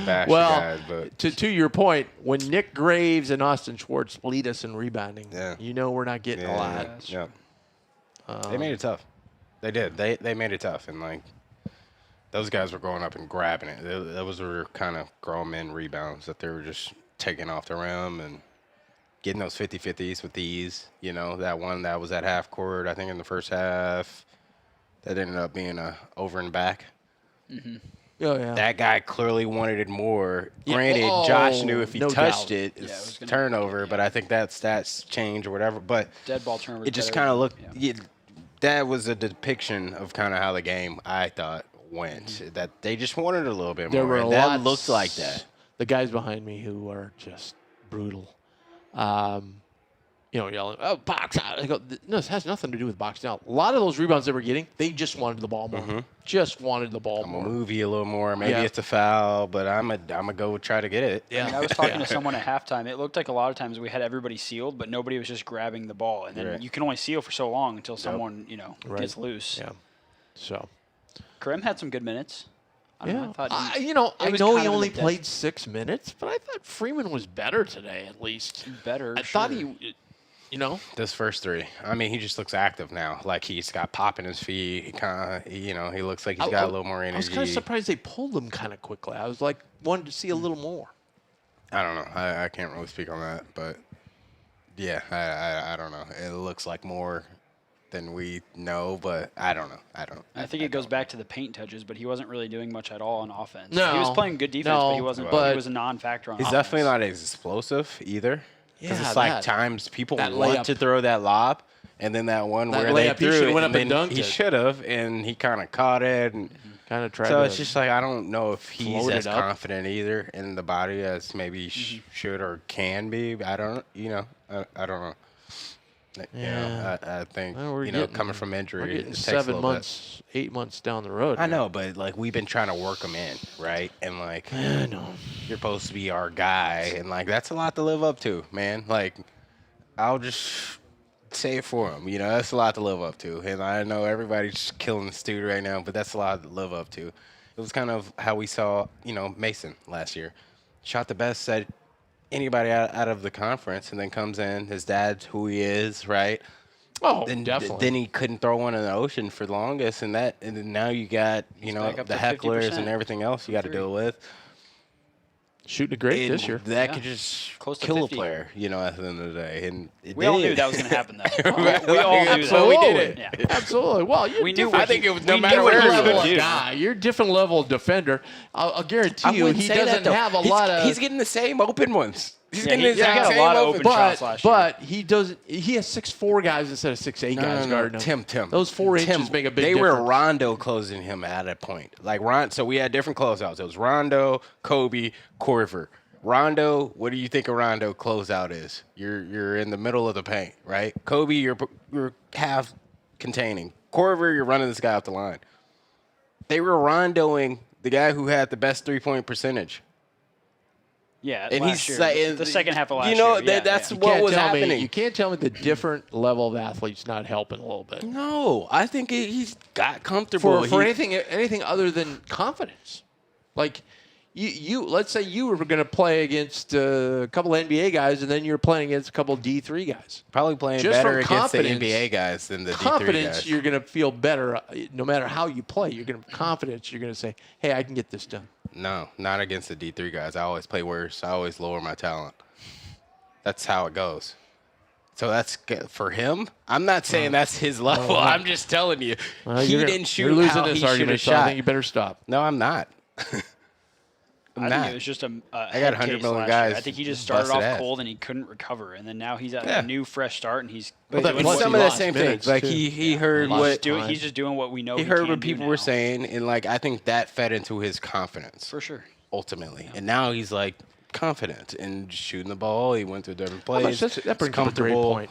Speaker 2: bash
Speaker 1: Well,
Speaker 2: you guys, but
Speaker 1: to your point, when Nick Graves and Austin Schwartz lead us in rebounding,
Speaker 2: Yeah.
Speaker 1: you know we're not getting a lot.
Speaker 2: Yeah. They made it tough. They did. They made it tough, and like those guys were going up and grabbing it. Those were kind of grown men rebounds that they were just taking off the rim and getting those 50-50s with ease. You know, that one that was at half court, I think in the first half, that ended up being a over and back.
Speaker 1: Oh, yeah.
Speaker 2: That guy clearly wanted it more.
Speaker 1: Yeah.
Speaker 2: Granted,
Speaker 1: Oh,
Speaker 2: Josh knew if he
Speaker 1: no
Speaker 2: touched
Speaker 1: doubt.
Speaker 2: it,
Speaker 3: Yeah, it
Speaker 2: it's
Speaker 3: was gonna-
Speaker 2: turnover. But I think that's change or whatever. But
Speaker 3: Dead ball turnover.
Speaker 2: it just kind of looked. That was a depiction of kind of how the game I thought went. That they just wanted a little bit
Speaker 1: There
Speaker 2: more.
Speaker 1: were
Speaker 2: and
Speaker 1: lots,
Speaker 2: that looked like that.
Speaker 1: The guys behind me who are just brutal. You know, yelling, "Oh, box out!" I go, "No, this has nothing to do with boxing out." A lot of those rebounds they were getting, they just wanted the ball more. Just wanted the ball
Speaker 2: I'm
Speaker 1: more.
Speaker 2: gonna move you a little more. Maybe
Speaker 1: Yeah.
Speaker 2: it's a foul, but I'm gonna go try to get it.
Speaker 1: Yeah.
Speaker 3: I was talking to someone at halftime. It looked like a lot of times we had everybody sealed, but nobody was just grabbing the ball. And then
Speaker 2: Right.
Speaker 3: you can only seal for so long until someone,
Speaker 1: Right.
Speaker 3: gets loose.
Speaker 1: Yeah. So.
Speaker 3: Kareem had some good minutes. I don't know,
Speaker 1: Yeah.
Speaker 3: I thought he-
Speaker 1: I
Speaker 3: it
Speaker 1: know
Speaker 3: was
Speaker 1: he
Speaker 3: kind of in
Speaker 1: only
Speaker 3: the
Speaker 1: played 6 minutes, but I thought Freeman was better today at least.
Speaker 3: better.
Speaker 1: I thought
Speaker 3: sure.
Speaker 1: he, you know,
Speaker 2: This first 3. I mean, he just looks active now. Like he's got pop in his feet. He kind of, he looks like he's got a little more energy.
Speaker 1: I was kind of surprised they pulled him kind of quickly. I was like, wanted to see a little more.
Speaker 2: I don't know. I can't really speak on that, but yeah, I don't know. It looks like more than we know, but I don't know.
Speaker 3: I think it goes back to the paint touches, but he wasn't really doing much at all on offense.
Speaker 1: No.
Speaker 3: He was playing good defense,
Speaker 1: No,
Speaker 3: but he wasn't.
Speaker 1: but-
Speaker 3: he was a non-factor on
Speaker 2: He's
Speaker 3: offense.
Speaker 2: definitely not as explosive either. Because
Speaker 1: Yeah,
Speaker 2: it's like
Speaker 1: that-
Speaker 2: times people
Speaker 1: that
Speaker 2: want
Speaker 1: layup.
Speaker 2: to throw that lob, and then that one
Speaker 1: That
Speaker 2: where they
Speaker 1: layup, he
Speaker 2: threw
Speaker 1: should've
Speaker 2: it,
Speaker 1: went up and
Speaker 2: then
Speaker 1: dunked
Speaker 2: he
Speaker 1: it.
Speaker 2: should have, and he kind of caught it. And
Speaker 1: Kind of tried
Speaker 2: so
Speaker 1: to.
Speaker 2: it's just like I don't know if he's
Speaker 1: float
Speaker 2: as
Speaker 1: it up.
Speaker 2: confident either in the body as maybe should or can be. I don't, I don't know.
Speaker 1: Yeah.
Speaker 2: I think
Speaker 1: Well, we're
Speaker 2: coming
Speaker 1: getting-
Speaker 2: from
Speaker 1: we're
Speaker 2: injury,
Speaker 1: getting
Speaker 2: it takes a
Speaker 1: 7
Speaker 2: little
Speaker 1: months, 8 months down the road.
Speaker 2: bit. I
Speaker 1: here.
Speaker 2: know, but like we've been trying to work him in, right? And like
Speaker 1: I know.
Speaker 2: you're supposed to be our guy, and like that's a lot to live up to, man. Like I'll just say it for him, that's a lot to live up to. And I know everybody's killing the student right now, but that's a lot to live up to. It was kind of how we saw, Mason last year, shot the best at anybody out of the conference, and then comes in. His dad's who he is, right?
Speaker 1: Oh,
Speaker 2: Then
Speaker 1: definitely.
Speaker 2: then he couldn't throw one in the ocean for the longest, and then now you got
Speaker 3: back up
Speaker 2: the
Speaker 3: to
Speaker 2: hecklers
Speaker 3: 50%
Speaker 2: and everything else you got to
Speaker 3: three.
Speaker 2: deal with.
Speaker 1: Shooting a great this year.
Speaker 2: That could just
Speaker 3: Close to
Speaker 2: kill
Speaker 3: 50.
Speaker 2: a player, at the end of the day. And
Speaker 3: We all knew that was going to happen, though. we all knew
Speaker 2: So we
Speaker 3: that.
Speaker 2: did it.
Speaker 3: Yeah.
Speaker 1: Absolutely. Well, you're
Speaker 3: We knew
Speaker 1: different.
Speaker 3: what
Speaker 2: I think
Speaker 3: he-
Speaker 2: it was no
Speaker 3: we
Speaker 2: matter
Speaker 3: knew
Speaker 2: where
Speaker 3: what
Speaker 2: he
Speaker 3: he
Speaker 2: was
Speaker 3: would
Speaker 1: level
Speaker 3: do.
Speaker 1: of guy. You're a different level of defender. I'll guarantee
Speaker 2: I
Speaker 1: you
Speaker 2: wouldn't
Speaker 1: he
Speaker 2: say that,
Speaker 1: doesn't
Speaker 2: though.
Speaker 1: have a
Speaker 2: He's-
Speaker 1: lot of.
Speaker 2: He's getting the same open ones. He's
Speaker 3: Yeah,
Speaker 2: getting
Speaker 3: he-
Speaker 2: the
Speaker 3: he got a
Speaker 2: same
Speaker 3: lot of
Speaker 2: open
Speaker 3: open shots
Speaker 1: but
Speaker 3: last year.
Speaker 1: but he does. He has 6'4" guys instead of 6'8" guys guarding him.
Speaker 2: Tim.
Speaker 1: Those 4 inches make a big
Speaker 2: They
Speaker 1: difference.
Speaker 2: were Rondo closing him at a point. So we had different closeouts. It was Rondo, Kobe, Korver. Rondo, what do you think a Rondo closeout is? You're in the middle of the paint, right? Kobe, you're half containing. Korver, you're running this guy off the line. They were Rondoing the guy who had the best 3-point percentage.
Speaker 3: Yeah,
Speaker 2: And
Speaker 3: last
Speaker 2: he's
Speaker 3: year.
Speaker 2: like,
Speaker 3: The second half of last year. Yeah,
Speaker 2: that's
Speaker 3: yeah.
Speaker 2: what was happening.
Speaker 1: You can't tell me the different level of athletes not helping a little bit.
Speaker 2: No, I think he's got comfortable.
Speaker 1: For anything other than confidence. Like you let's say you were going to play against a couple NBA guys and then you're playing against a couple D3 guys.
Speaker 2: Probably playing
Speaker 1: Just
Speaker 2: better
Speaker 1: from
Speaker 2: against the
Speaker 1: confidence-
Speaker 2: NBA guys than the D3
Speaker 1: Confidence,
Speaker 2: guys.
Speaker 1: you're going to feel better no matter how you play. You're going to confidence. You're going to say, "Hey, I can get this done."
Speaker 2: No, not against the D3 guys. I always play worse. I always lower my talent. That's how it goes. So that's good for him. I'm not saying that's his level. I'm just telling you, he didn't shoot
Speaker 1: You're losing
Speaker 2: how
Speaker 1: this
Speaker 2: he should
Speaker 1: argument,
Speaker 2: have
Speaker 1: so I
Speaker 2: shot.
Speaker 1: think you better stop.
Speaker 2: No, I'm not.
Speaker 3: I
Speaker 2: not.
Speaker 3: think it was just a
Speaker 2: I got 100 million guys
Speaker 3: I think he just started
Speaker 2: busted
Speaker 3: off
Speaker 2: ass.
Speaker 3: cold and he couldn't recover, and then now he's at
Speaker 2: Yeah.
Speaker 3: a new fresh start and he's
Speaker 2: But
Speaker 1: that
Speaker 2: it's
Speaker 1: plus
Speaker 2: some
Speaker 1: he
Speaker 2: of the
Speaker 1: lost
Speaker 2: same
Speaker 1: minutes,
Speaker 2: things. Like
Speaker 1: too.
Speaker 2: he heard
Speaker 1: Lost
Speaker 2: what
Speaker 1: time.
Speaker 3: he's just doing what we know
Speaker 2: he
Speaker 3: he
Speaker 2: heard
Speaker 3: can
Speaker 2: what
Speaker 3: do
Speaker 2: people
Speaker 3: now.
Speaker 2: were saying, and like I think that fed into his confidence
Speaker 3: For sure.
Speaker 2: ultimately. And now he's like confident and shooting the ball. He went to different
Speaker 1: How much-
Speaker 2: plays.
Speaker 1: that brings
Speaker 2: He's
Speaker 1: up a great
Speaker 2: comfortable.
Speaker 1: point.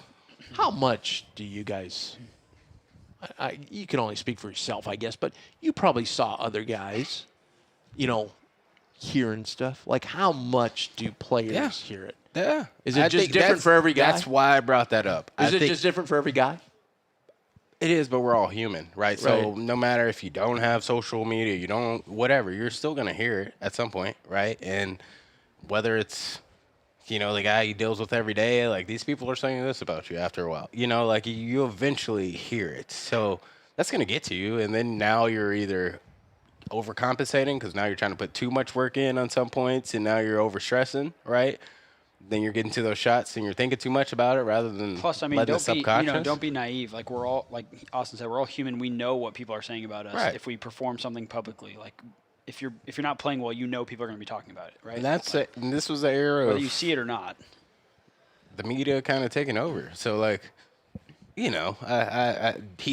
Speaker 1: How much do you guys? You can only speak for yourself, I guess, but you probably saw other guys, hearing stuff. Like, how much do players
Speaker 2: Yeah.
Speaker 1: hear it?
Speaker 2: Yeah.
Speaker 1: Is it
Speaker 2: I
Speaker 1: just
Speaker 2: think
Speaker 1: different
Speaker 2: that's-
Speaker 1: for every guy?
Speaker 2: That's why I brought that up.
Speaker 1: Is
Speaker 2: I
Speaker 1: it
Speaker 2: think
Speaker 1: just different for every guy?
Speaker 2: it is, but we're all human, right? So
Speaker 1: Right.
Speaker 2: no matter if you don't have social media, you don't, whatever, you're still going to hear it at some point, right? And whether it's, the guy he deals with every day, like these people are saying this about you after a while, like you eventually hear it. So that's going to get to you. And then now you're either overcompensating because now you're trying to put too much work in on some points and now you're overstressing, right? Then you're getting to those shots and you're thinking too much about it rather than
Speaker 3: Plus, I mean,
Speaker 2: letting the
Speaker 3: don't be
Speaker 2: subconscious.
Speaker 3: don't be naive. Like we're all, like Austin said, we're all human. We know what people are saying about us
Speaker 2: Right.
Speaker 3: if we perform something publicly. Like if you're not playing well, people are going to be talking about it, right?
Speaker 2: And that's it. And this was the era
Speaker 3: Whether
Speaker 2: of
Speaker 3: you see it or not.
Speaker 2: the media kind of taking over. So like, he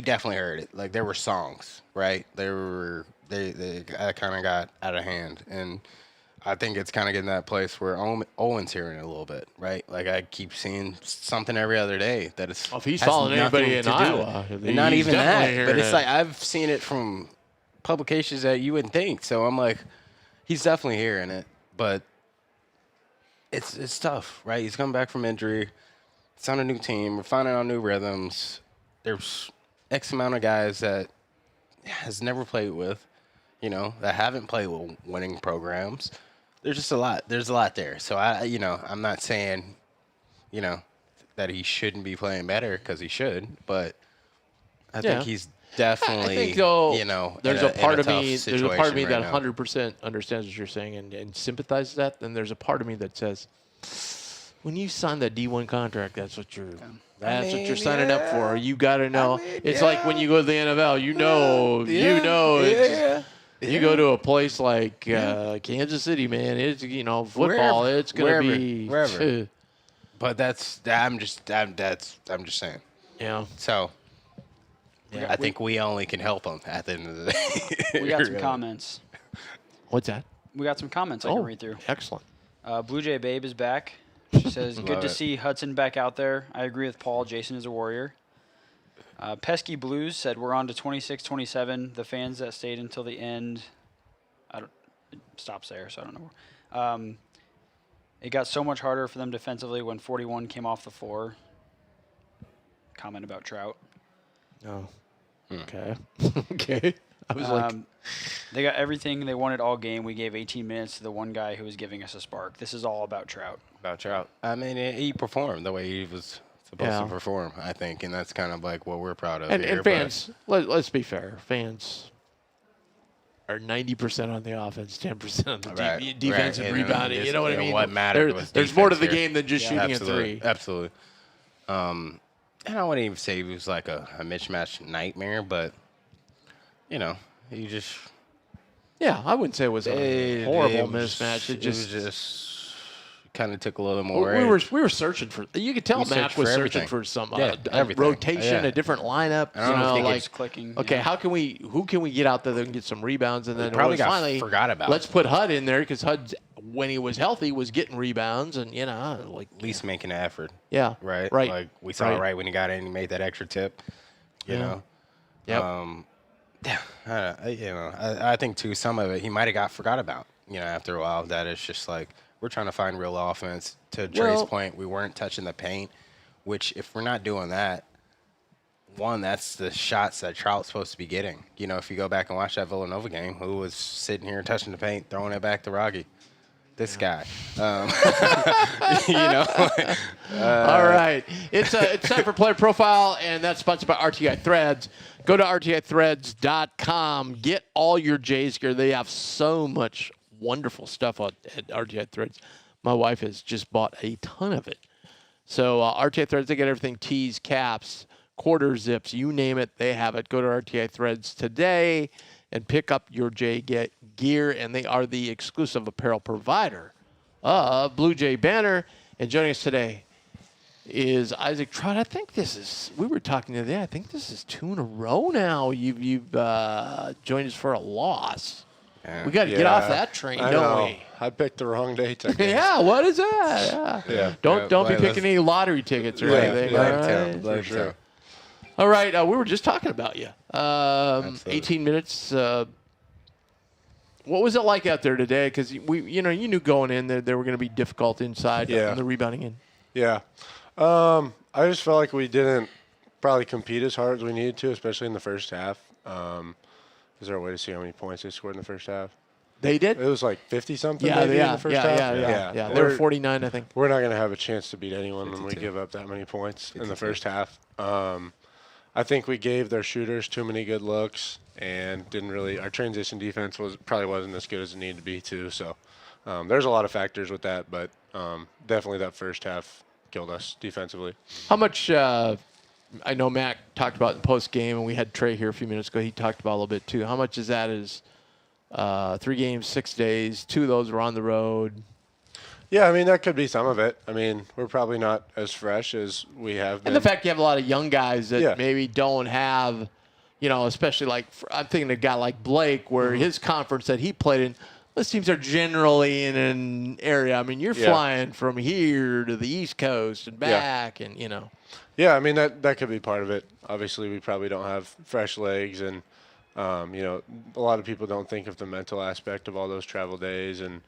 Speaker 2: definitely heard it. Like there were songs, right? They kind of got out of hand, and I think it's kind of getting that place where Owen's hearing it a little bit, right? Like I keep seeing something every other day that is.
Speaker 1: If he's
Speaker 2: has
Speaker 1: following
Speaker 2: nothing
Speaker 1: anybody in
Speaker 2: to do
Speaker 1: Iowa,
Speaker 2: with it. And not
Speaker 1: he's
Speaker 2: even
Speaker 1: definitely
Speaker 2: that,
Speaker 1: hearing
Speaker 2: but it's
Speaker 1: it.
Speaker 2: like I've seen it from publications that you wouldn't think. So I'm like, he's definitely hearing it, but it's tough, right? He's coming back from injury. It's on a new team. We're finding out new rhythms. There's X amount of guys that has never played with, that haven't played with winning programs. There's just a lot. There's a lot there. So I'm not saying, that he shouldn't be playing better because he should, but I think he's definitely,
Speaker 1: I think though, there's
Speaker 2: in
Speaker 1: a part of
Speaker 2: tough
Speaker 1: me. There's a part of me
Speaker 2: situation
Speaker 1: that
Speaker 2: right now.
Speaker 1: 100% understands what you're saying and sympathizes with that. Then there's a part of me that says, when you sign that D1 contract, that's what you're signing up for. You got to know. It's like when you go to the NFL. You know. You go to a place like Kansas City, man. It's football.
Speaker 2: Wherever,
Speaker 1: it's gonna be
Speaker 2: wherever. But I'm just saying.
Speaker 1: Yeah.
Speaker 2: So I think we only can help him at the end of the day.
Speaker 3: We got some
Speaker 2: Really.
Speaker 3: comments.
Speaker 1: What's that?
Speaker 3: We got some comments I can read through.
Speaker 1: Excellent.
Speaker 3: Bluejay Babe is back. She says, good
Speaker 2: Love
Speaker 3: to
Speaker 2: it.
Speaker 3: see Hudson back out there. I agree with Paul. Jason is a warrior. Pesky Blues said, we're on to 26-27. The fans that stayed until the end, it stops there, so I don't know. It got so much harder for them defensively when 41 came off the floor. Comment about Traudt.
Speaker 1: Oh. Okay. Okay. I was like,
Speaker 3: They got everything they wanted all game. We gave 18 minutes to the one guy who was giving us a spark. This is all about Traudt.
Speaker 2: About Traudt. I mean, he performed the way he was supposed
Speaker 1: Yeah.
Speaker 2: to perform, I think, and that's kind of like what we're proud of
Speaker 1: and
Speaker 2: here.
Speaker 1: fans. Let's be fair. Fans are 90% on the offense, 10% on the
Speaker 2: Right,
Speaker 1: defense
Speaker 2: right.
Speaker 1: and
Speaker 2: And
Speaker 1: rebounding. You know what I
Speaker 2: and
Speaker 1: mean?
Speaker 2: what mattered was
Speaker 1: there's more to the
Speaker 2: defense here.
Speaker 1: game than just shooting
Speaker 2: Absolutely,
Speaker 1: a three.
Speaker 2: absolutely. And I wouldn't even say it was like a mismatch nightmare, but you just
Speaker 1: Yeah, I wouldn't say it was a horrible
Speaker 2: was-
Speaker 1: mismatch. It
Speaker 2: was
Speaker 1: just
Speaker 2: just kind of took a little more.
Speaker 1: we were searching for. You could tell
Speaker 2: We
Speaker 1: Mac
Speaker 2: searched
Speaker 1: was
Speaker 2: for
Speaker 1: searching
Speaker 2: everything.
Speaker 1: for some
Speaker 2: Yeah,
Speaker 1: a
Speaker 2: everything.
Speaker 1: rotation,
Speaker 2: Yeah.
Speaker 1: a different lineup.
Speaker 2: I don't know if they
Speaker 1: like
Speaker 3: Keeps clicking.
Speaker 1: okay,
Speaker 3: yeah.
Speaker 1: who can we get out there that can get some rebounds? And then
Speaker 2: probably got
Speaker 1: finally
Speaker 2: forgot about.
Speaker 1: let's put Hud in there because Hud, when he was healthy, was getting rebounds and like
Speaker 2: At least making an effort,
Speaker 1: yeah,
Speaker 2: right?
Speaker 1: right.
Speaker 2: Like we saw right when he got in, he made that extra tip. You know.
Speaker 1: Yep.
Speaker 2: I think too some of it he might have forgot about. After a while, that it's just like we're trying to find real offense. To Trey's point, we weren't touching the paint, which if we're not doing that, that's the shots that Traut's supposed to be getting. If you go back and watch that Villanova game, who was sitting here touching the paint, throwing it back to Rocky? This guy.
Speaker 1: All right. It's time for Player Profile, and that's sponsored by RTI Threads. Go to rtithreads.com. Get all your Jays gear. They have so much wonderful stuff at RTI Threads. My wife has just bought a ton of it. So RTI Threads, they get everything, tees, caps, quarter zips, you name it, they have it. Go to RTI Threads today and pick up your Jay gear, and they are the exclusive apparel provider of Bluejay Banter. And joining us today is Isaac Traudt. I think we were talking the other day, I think this is 2 in a row now. You've joined us for a loss.
Speaker 2: Yeah.
Speaker 1: We got to get off that train,
Speaker 5: I
Speaker 1: don't
Speaker 5: know.
Speaker 1: we?
Speaker 5: I picked the wrong date. I guess.
Speaker 1: Yeah, what is that? Yeah. Don't be picking any lottery tickets or anything.
Speaker 5: yeah.
Speaker 1: All right?
Speaker 2: For
Speaker 5: sure.
Speaker 1: All right, we were just talking about you. 18 minutes. What was it like out there today? Because you knew going in there they were going to be difficult inside on the rebounding end.
Speaker 5: Yeah. I just felt like we didn't probably compete as hard as we needed to, especially in the first half. Is there a way to see how many points they scored in the first half?
Speaker 1: They did?
Speaker 5: It was like 50-something
Speaker 1: Yeah,
Speaker 5: maybe in the first half.
Speaker 1: yeah. They were 49, I think.
Speaker 5: We're not going to have a chance to beat anyone when we
Speaker 2: 52.
Speaker 5: give up that many points in the first half. I think we gave their shooters too many good looks and didn't really – our transition defense probably wasn't as good as it needed to be too. So there's a lot of factors with that, but definitely that first half killed us defensively.
Speaker 1: How much I know Mac talked about in post game, and we had Trey here a few minutes ago. He talked about a little bit too. How much is that 3 games, 6 days, 2 of those were on the road?
Speaker 5: Yeah, I mean, that could be some of it. I mean, we're probably not as fresh as we have been.
Speaker 1: And the fact you have a lot of young guys that
Speaker 5: Yeah.
Speaker 1: maybe don't have, especially like I'm thinking of a guy like Blake, where his conference that he played in, those teams are generally in an area. I mean, you're flying from here to the East Coast and back, and
Speaker 5: Yeah, I mean, that could be part of it. Obviously, we probably don't have fresh legs, and a lot of people don't think of the mental aspect of all those travel days, and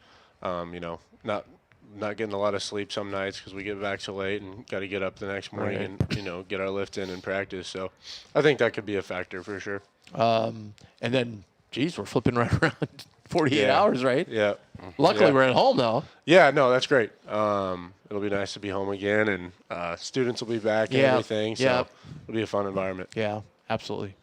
Speaker 5: not getting a lot of sleep some nights because we get back so late and got to get up the next morning and get our lift in and practice. So I think that could be a factor for sure.
Speaker 1: And then, geez, we're flipping right around 48 hours, right?
Speaker 5: Yeah.
Speaker 1: Luckily, we're at home though.
Speaker 5: Yeah, no, that's great. It'll be nice to be home again, and students will be back and everything. So it'll be a fun environment.
Speaker 1: Yeah, absolutely.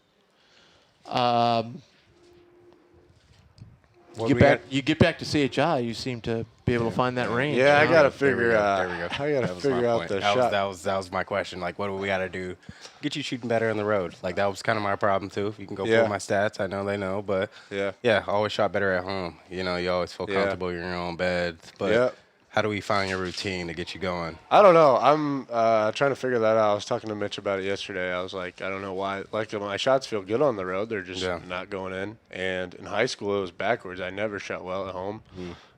Speaker 1: You get back to CHI, you seem to be able to find that range.
Speaker 5: Yeah, I got to
Speaker 2: There we
Speaker 5: figure
Speaker 2: go.
Speaker 5: out.
Speaker 2: There we go.
Speaker 5: I got to
Speaker 2: That was
Speaker 5: figure
Speaker 2: my
Speaker 5: out
Speaker 2: point.
Speaker 5: the
Speaker 2: that
Speaker 5: shot.
Speaker 2: that was my question. Like, what do we got to do? Get you shooting better on the road. Like, that was kind of my problem too. You can go pull my stats. I know they know, but
Speaker 5: Yeah.
Speaker 2: I always shot better at home. You always feel comfortable in your own bed. But how do we find your routine to get you going?
Speaker 5: I don't know. I'm trying to figure that out. I was talking to Mitch about it yesterday. I was like, I don't know why. Like, my shots feel good on the road. They're just not going in. And in high school, it was backwards. I never shot well at home.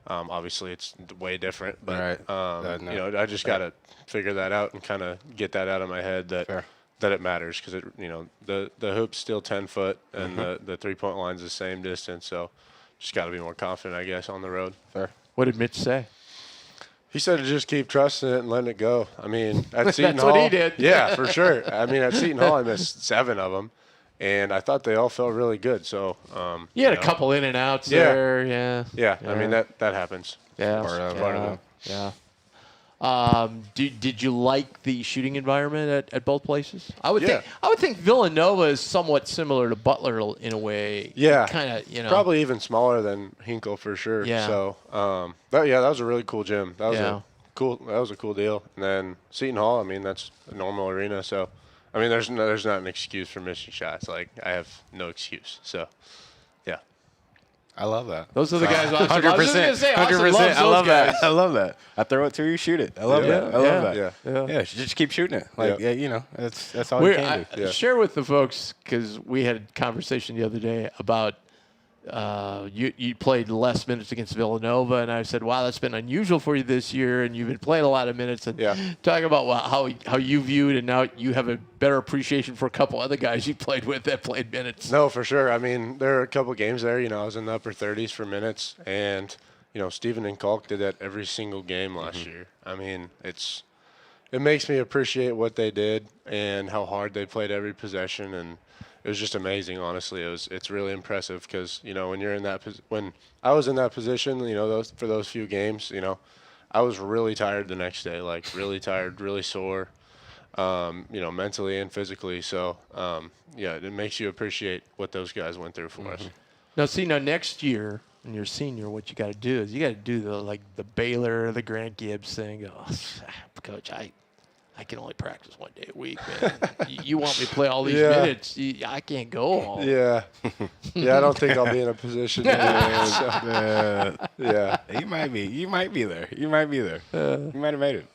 Speaker 5: Obviously, it's way different. But, I just got to figure that out and kind of get that out of my head that it matters because, the hoop's still 10 foot and the three-point line's the same distance. So just got to be more confident, I guess, on the road.
Speaker 2: Fair.
Speaker 1: What did Mitch say?
Speaker 5: He said to just keep trusting it and letting it go. I mean, at Seton Hall.
Speaker 1: That's what he did.
Speaker 5: Yeah, for sure. I mean, at Seton Hall, I missed 7 of them, and I thought they all felt really good. So
Speaker 1: you had a couple in and outs there. Yeah.
Speaker 5: Yeah, I mean, that happens.
Speaker 1: Yeah.
Speaker 2: Part of
Speaker 5: it.
Speaker 1: Yeah. Did you like the shooting environment at both places? I would think Villanova is somewhat similar to Butler in a way.
Speaker 5: Yeah,
Speaker 1: kind of.
Speaker 5: Probably even smaller than Hinkle for sure.
Speaker 1: Yeah.
Speaker 5: So, that was a really cool gym. That was a cool deal. And then Seton Hall, I mean, that's a normal arena. So, I mean, there's not an excuse for missing shots. Like, I have no excuse. So, yeah.
Speaker 2: I love that.
Speaker 1: Those are the guys. 100%.
Speaker 2: 100%. I love that. I love that. I throw it to you, shoot it. I love that. I love that. Yeah. Just keep shooting it. Like, that's all you can do.
Speaker 1: Share with the folks, because we had a conversation the other day about you played less minutes against Villanova, and I said, wow, that's been unusual for you this year, and you've been playing a lot of minutes. And talking about how you viewed, and now you have a better appreciation for a couple other guys you played with that played minutes.
Speaker 5: No, for sure. I mean, there are a couple games there. I was in the upper 30s for minutes, and Stephen and Kalk did that every single game last year. I mean, it makes me appreciate what they did and how hard they played every possession, and it was just amazing. Honestly, it's really impressive because when you're in that when I was in that position, for those few games, I was really tired the next day, like really tired, really sore, mentally and physically. So it makes you appreciate what those guys went through for us.
Speaker 1: Now, next year when you're a senior, what you got to do is you got to do the Baylor, the Grant Gibbs thing. Oh, Coach, I can only practice 1 day a week, man. You want me to play all these minutes? I can't go all.
Speaker 5: Yeah. I don't think I'll be in a position to do that.
Speaker 2: You might be. You might be there. You might have made it.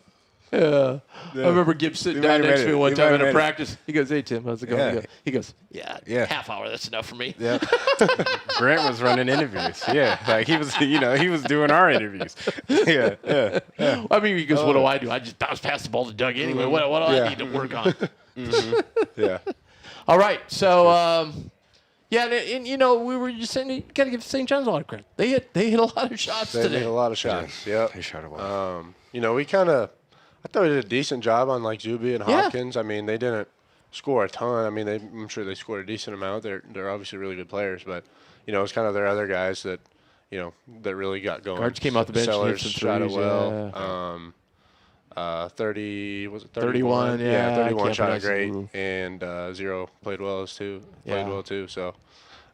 Speaker 1: Yeah. I remember Gibbs sitting down next to me one time in a practice. He goes, "Hey, Tim, how's it going?"
Speaker 2: Yeah.
Speaker 1: He goes, yeah, half hour, that's enough for me.
Speaker 2: Yeah. Grant was running interviews. Yeah. Like he was doing our interviews. Yeah.
Speaker 1: I mean, he goes, what do? I just bounce past the ball to Doug anyway. What do I need to work on?
Speaker 5: Yeah.
Speaker 1: All right. So, and we were just saying, you got to give St. John's a lot of credit. They hit a lot of shots today.
Speaker 5: They hit a lot of shots.
Speaker 2: Yeah. They shot a lot.
Speaker 5: I thought we did a decent job on like Zuby and Hopkins. I mean, they didn't score a ton. I mean, I'm sure they scored a decent amount. They're obviously really good players, but it's kind of their other guys that that really got going.
Speaker 1: Guards came off the bench and hit some
Speaker 5: shot it
Speaker 1: threes,
Speaker 5: well. 31. 31 shot it great, and 0 played well too. So.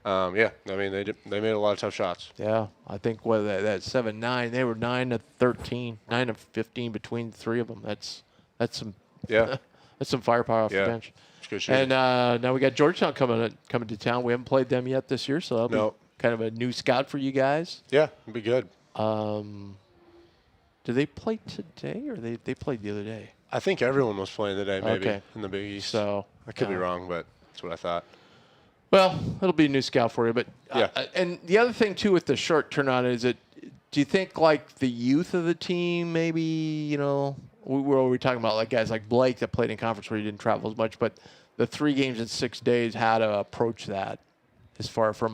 Speaker 5: I mean, they made a lot of tough shots.
Speaker 1: Yeah, I think that 7-9, they were 9 of 13, 9 of 15 between the three of them. That's some that's some firepower off the bench.
Speaker 5: It's good shooting.
Speaker 1: And now we got Georgetown coming to town. We haven't played them yet this year, so that'll be kind of a new scout for you guys.
Speaker 5: Yeah, it'll be good.
Speaker 1: Do they play today or they played the other day?
Speaker 5: I think everyone was playing today, maybe in the Big East.
Speaker 1: So
Speaker 5: I could be wrong, but that's what I thought.
Speaker 1: Well, it'll be a new scout for you, but and the other thing too with the short turnout is do you think like the youth of the team maybe we were talking about like guys like Blake that played in conference where he didn't travel as much, but the 3 games in 6 days, how to approach that as far from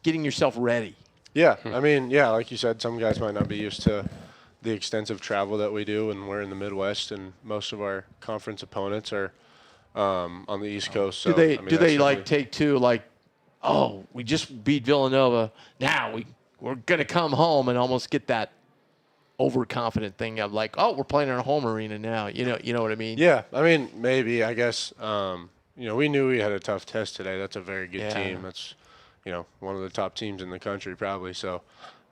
Speaker 1: getting yourself ready.
Speaker 5: Yeah, I mean, like you said, some guys might not be used to the extensive travel that we do, and we're in the Midwest, and most of our conference opponents are on the East Coast. So,
Speaker 1: do they like take two like, oh, we just beat Villanova. Now we're gonna come home and almost get that overconfident thing of like, oh, we're playing in our home arena now. You know what I mean?
Speaker 5: Yeah, I mean maybe. I guess we knew we had a tough test today. That's a very good team. That's one of the top teams in the country probably. So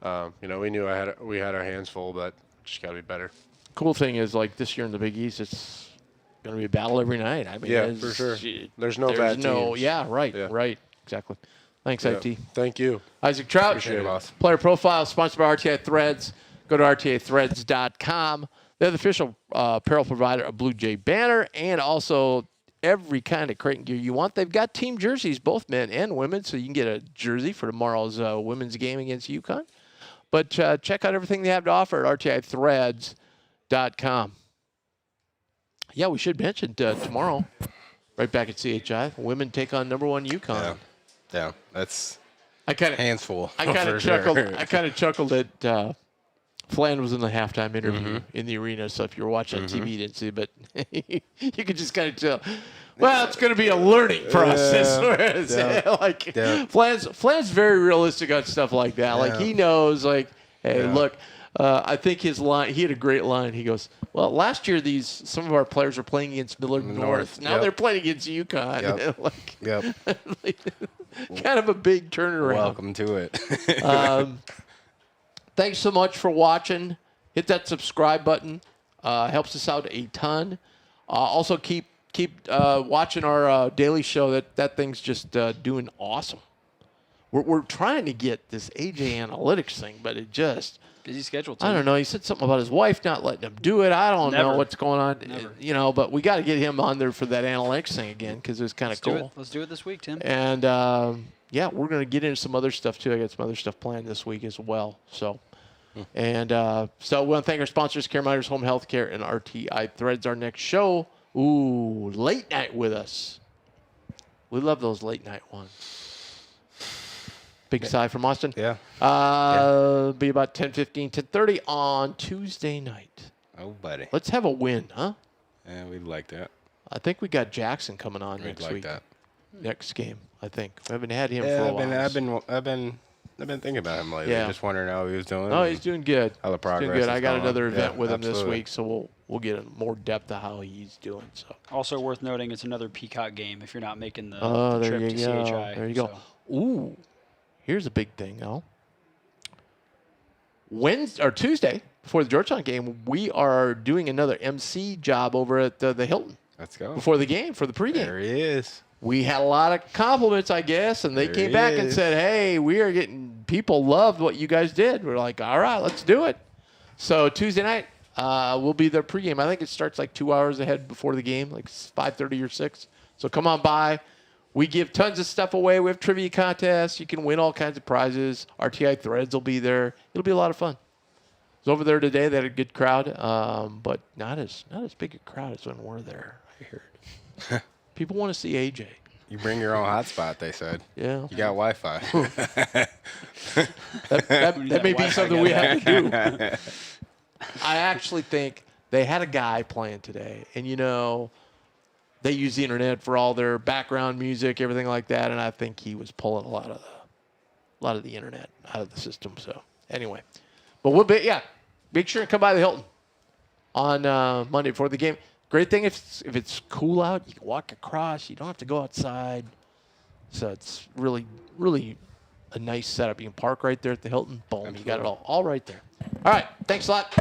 Speaker 5: we knew we had our hands full, but just got to be better.
Speaker 1: Cool thing is like this year in the Big East, it's going to be a battle every night. I mean,
Speaker 5: for sure. There's no bad teams.
Speaker 1: Right, exactly. Thanks, IT.
Speaker 5: Thank you.
Speaker 1: Isaac Traudt,
Speaker 2: Appreciate it, boss.
Speaker 1: Player Profile, sponsored by RTI Threads. Go to rtathreads.com. They're the official apparel provider of Bluejay Banter and also every kind of Creighton gear you want. They've got team jerseys, both men and women, so you can get a jersey for tomorrow's women's game against UConn. But check out everything they have to offer at rtithreads.com. Yeah, we should mention tomorrow, right back at CHI, women take on number 1 UConn.
Speaker 2: Yeah, that's
Speaker 1: hands
Speaker 2: full.
Speaker 1: I kind of chuckled. I kind of chuckled that Flan was in the halftime interview in the arena. So if you were watching on TV, you didn't see, but you could just kind of tell. Well, it's going to be a learning process. Flan's very realistic on stuff like that. Like he knows, like, hey, look. I think his line. He had a great line. He goes, "Well, last year some of our players were playing against Millard North. Now they're playing against UConn. Kind of a big turnaround.
Speaker 2: Welcome to it.
Speaker 1: Thanks so much for watching. Hit that subscribe button. Helps us out a ton. Also, keep watching our daily show. That thing's just doing awesome. We're trying to get this AJ Analytics thing, but it just
Speaker 3: busy schedule. Too.
Speaker 1: I don't know. He said something about his wife not letting him do it. I don't know what's going on.
Speaker 3: Never.
Speaker 1: But we got to get him on there for that analytics thing again because it was kind of cool.
Speaker 3: Let's do it this week, Tim.
Speaker 1: And we're going to get into some other stuff too. I got some other stuff planned this week as well. So. And so we want to thank our sponsors, Care Miners, Home Health Care, and RTI Threads. Our next show, late night with us. We love those late night ones. Big sigh from Austin.
Speaker 2: Yeah.
Speaker 1: Be about 10:15, 10:30 on Tuesday night.
Speaker 2: Oh, buddy.
Speaker 1: Let's have a win, huh?
Speaker 2: Yeah, we'd like that.
Speaker 1: I think we got Jackson coming on next week.
Speaker 2: That.
Speaker 1: Next game, I think. We haven't had him for a while.
Speaker 2: I've been thinking about him lately.
Speaker 1: Yeah.
Speaker 2: Just wondering how he was doing.
Speaker 1: Oh, he's doing good.
Speaker 2: How the progress
Speaker 1: He's doing good.
Speaker 2: is
Speaker 1: I got
Speaker 2: going.
Speaker 1: another event with him
Speaker 2: absolutely.
Speaker 1: this week, so we'll get in more depth of how he's doing. So
Speaker 3: Also worth noting, it's another Peacock game if you're not making the
Speaker 1: there
Speaker 3: trip
Speaker 1: you
Speaker 3: to
Speaker 1: go.
Speaker 3: CHI.
Speaker 1: There you go. Ooh, here's a big thing, though. Wednesday or Tuesday before the Georgetown game, we are doing another MC job over at the Hilton.
Speaker 2: Let's go.
Speaker 1: Before the game, for the pregame.
Speaker 2: There he is.
Speaker 1: We had a lot of compliments, I guess, and they
Speaker 2: There
Speaker 1: came
Speaker 2: he
Speaker 1: back and
Speaker 2: is.
Speaker 1: said, hey, people loved what you guys did. We're like, all right, let's do it. So Tuesday night, we'll be there pregame. I think it starts like 2 hours ahead before the game, like 5:30 or 6. So come on by. We give tons of stuff away. We have trivia contests. You can win all kinds of prizes. RTI Threads will be there. It'll be a lot of fun. I was over there today. They had a good crowd, but not as big a crowd as when we're there, I heard. People want to see AJ.
Speaker 2: You bring your own hotspot, they said.
Speaker 1: Yeah.
Speaker 2: You got Wi-Fi.
Speaker 1: That may be something we have to do. I actually think they had a guy playing today, and they use the internet for all their background music, everything like that, and I think he was pulling a lot of the internet out of the system. So anyway, but make sure to come by the Hilton on Monday before the game. Great thing if it's cool out, you can walk across. You don't have to go outside. So it's really, really a nice setup. You can park right there at the Hilton. Boom,
Speaker 2: Absolutely.
Speaker 1: You got it all right there. All right, thanks a lot.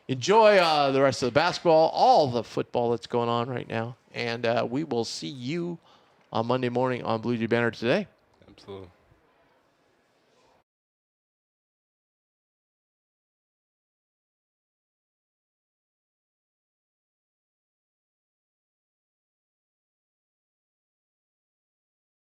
Speaker 1: Enjoy the rest of the basketball, all the football that's going on right now. And we will see you on Monday morning on Bluejay Banter today.
Speaker 2: Absolutely.